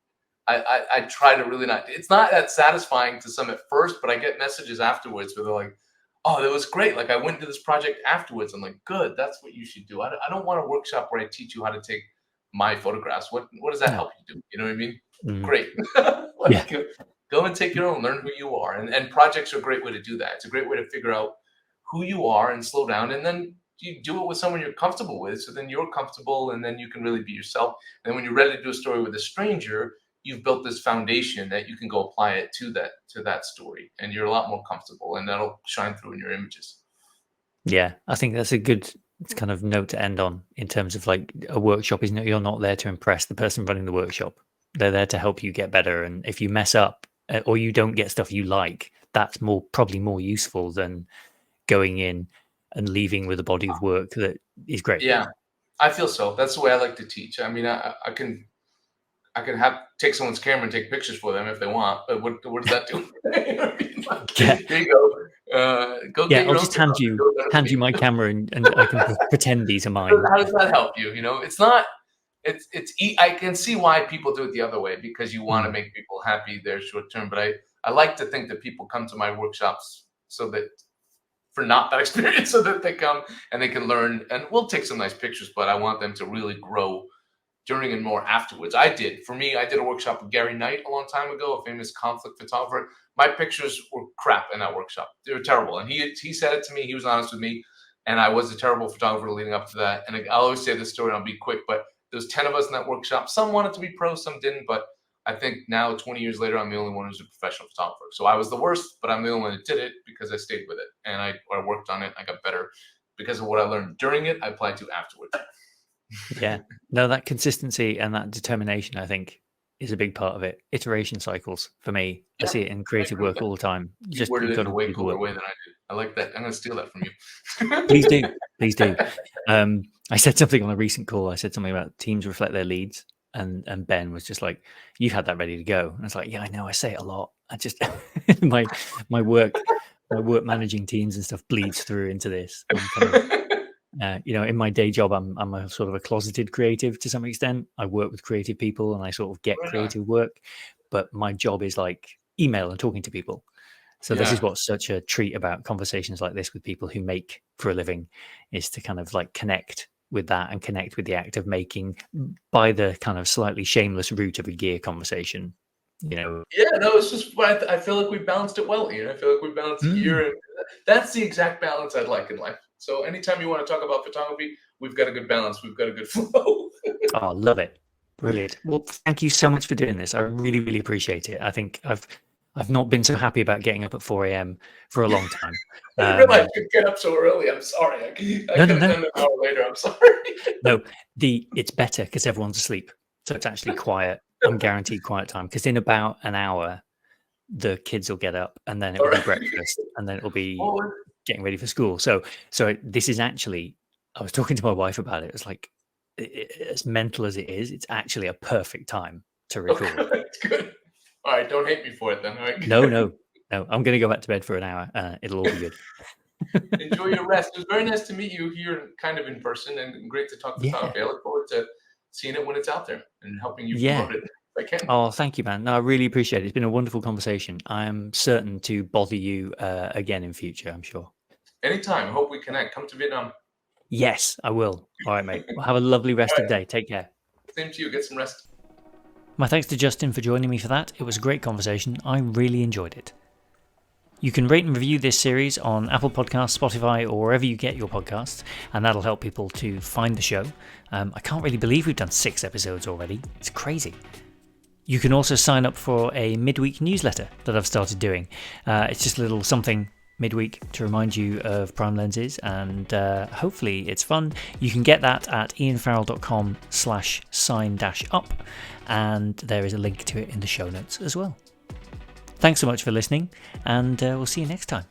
I try to really not. It's not that satisfying to some at first, but I get messages afterwards where they're like, oh, that was great. Like I went to this project afterwards. I'm like, good, that's what you should do. I don't want a workshop where I teach you how to take my photographs. What does that help you do? You know what I mean? Great. Go and take your own, learn who you are. And projects are a great way to do that. It's a great way to figure out who you are and slow down. And then you do it with someone you're comfortable with. So then you're comfortable, and then you can really be yourself. And then when you're ready to do a story with a stranger, you've built this foundation that you can go apply it to that story. And you're a lot more comfortable, and that'll shine through in your images. Yeah, I think that's a good kind of note to end on, in terms of like a workshop. You're not there to impress the person running the workshop. They're there to help you get better. And if you mess up or you don't get stuff you like, that's probably more useful than going in and leaving with a body of work that is great. Yeah, I feel so. That's the way I like to teach. I mean, I can take someone's camera and take pictures for them if they want, but what does that do? Here you go. I'll just hand you my camera and I can pretend these are mine. How does that help you? It's not. I can see why people do it the other way, because you want to make people happy there short term. But I like to think that people come to my workshops so that for not that experience, so that they come and they can learn. And we'll take some nice pictures, but I want them to really grow during and more afterwards. I did a workshop with Gary Knight a long time ago, a famous conflict photographer. My pictures were crap in that workshop. They were terrible. And he said it to me. He was honest with me. And I was a terrible photographer leading up to that. And I always say this story, and I'll be quick, but there was 10 of us in that workshop. Some wanted to be pros, some didn't. But I think now, 20 years later, I'm the only one who's a professional photographer. So I was the worst, but I'm the only one that did it because I stayed with it. And I worked on it. I got better because of what I learned during it. I applied to afterwards. Yeah. No, that consistency and that determination, I think, is a big part of it. Iteration cycles for me. Yeah, I see it in creative work all the time. You worded it in a way cooler way than I did. I like that. I'm going to steal that from you. Please do. Please do. I said something on a recent call. I said something about teams reflect their leads. And Ben was just like, "You've had that ready to go." And I was like, "Yeah, I know. I say it a lot. I just my work managing teams and stuff bleeds through into this. In my day job, I'm a sort of a closeted creative to some extent. I work with creative people and I sort of get creative work, but my job is like email and talking to people. So this is what's such a treat about conversations like this with people who make for a living, is to kind of like connect with that and connect with the act of making by the kind of slightly shameless route of a gear conversation. It's just, I feel like we balanced it well here. I feel like we balanced it here, and that's the exact balance I'd like in life. So anytime you want to talk about photography, we've got a good balance. We've got a good flow. Oh, love it. Brilliant. Well, thank you so much for doing this. I really, really appreciate it. I think I've not been so happy about getting up at 4 a.m. for a long time. I didn't realize you could get up so early. I'm sorry. I could have done it an hour later. I'm sorry. No, it's better because everyone's asleep. So it's actually quiet. I'm guaranteed quiet time, because in about an hour, the kids will get up and then it will be breakfast and then it will be getting ready for school. So this is actually, I was talking to my wife about it. It's like, as mental as it is, it's actually a perfect time to record. Okay, that's good. All right, don't hate me for it then. All right. No. I'm going to go back to bed for an hour. It'll all be good. Enjoy your rest. It was very nice to meet you here, kind of in person, and great to talk to photography. I look forward to seeing it when it's out there and helping you promote it if I can. Oh, thank you, man. No, I really appreciate it. It's been a wonderful conversation. I am certain to bother you again in future, I'm sure. Anytime. I hope we connect. Come to Vietnam. Yes, I will. All right, mate. Well, have a lovely rest of the day. Take care. Same to you. Get some rest. My thanks to Justin for joining me for that. It was a great conversation. I really enjoyed it. You can rate and review this series on Apple Podcasts, Spotify, or wherever you get your podcasts, and that'll help people to find the show. I can't really believe we've done 6 episodes already. It's crazy. You can also sign up for a midweek newsletter that I've started doing. It's just a little something midweek to remind you of prime lenses, and hopefully it's fun. You can get that at ianfarrell.com/sign-up, and there is a link to it in the show notes as well. Thanks so much for listening, and we'll see you next time.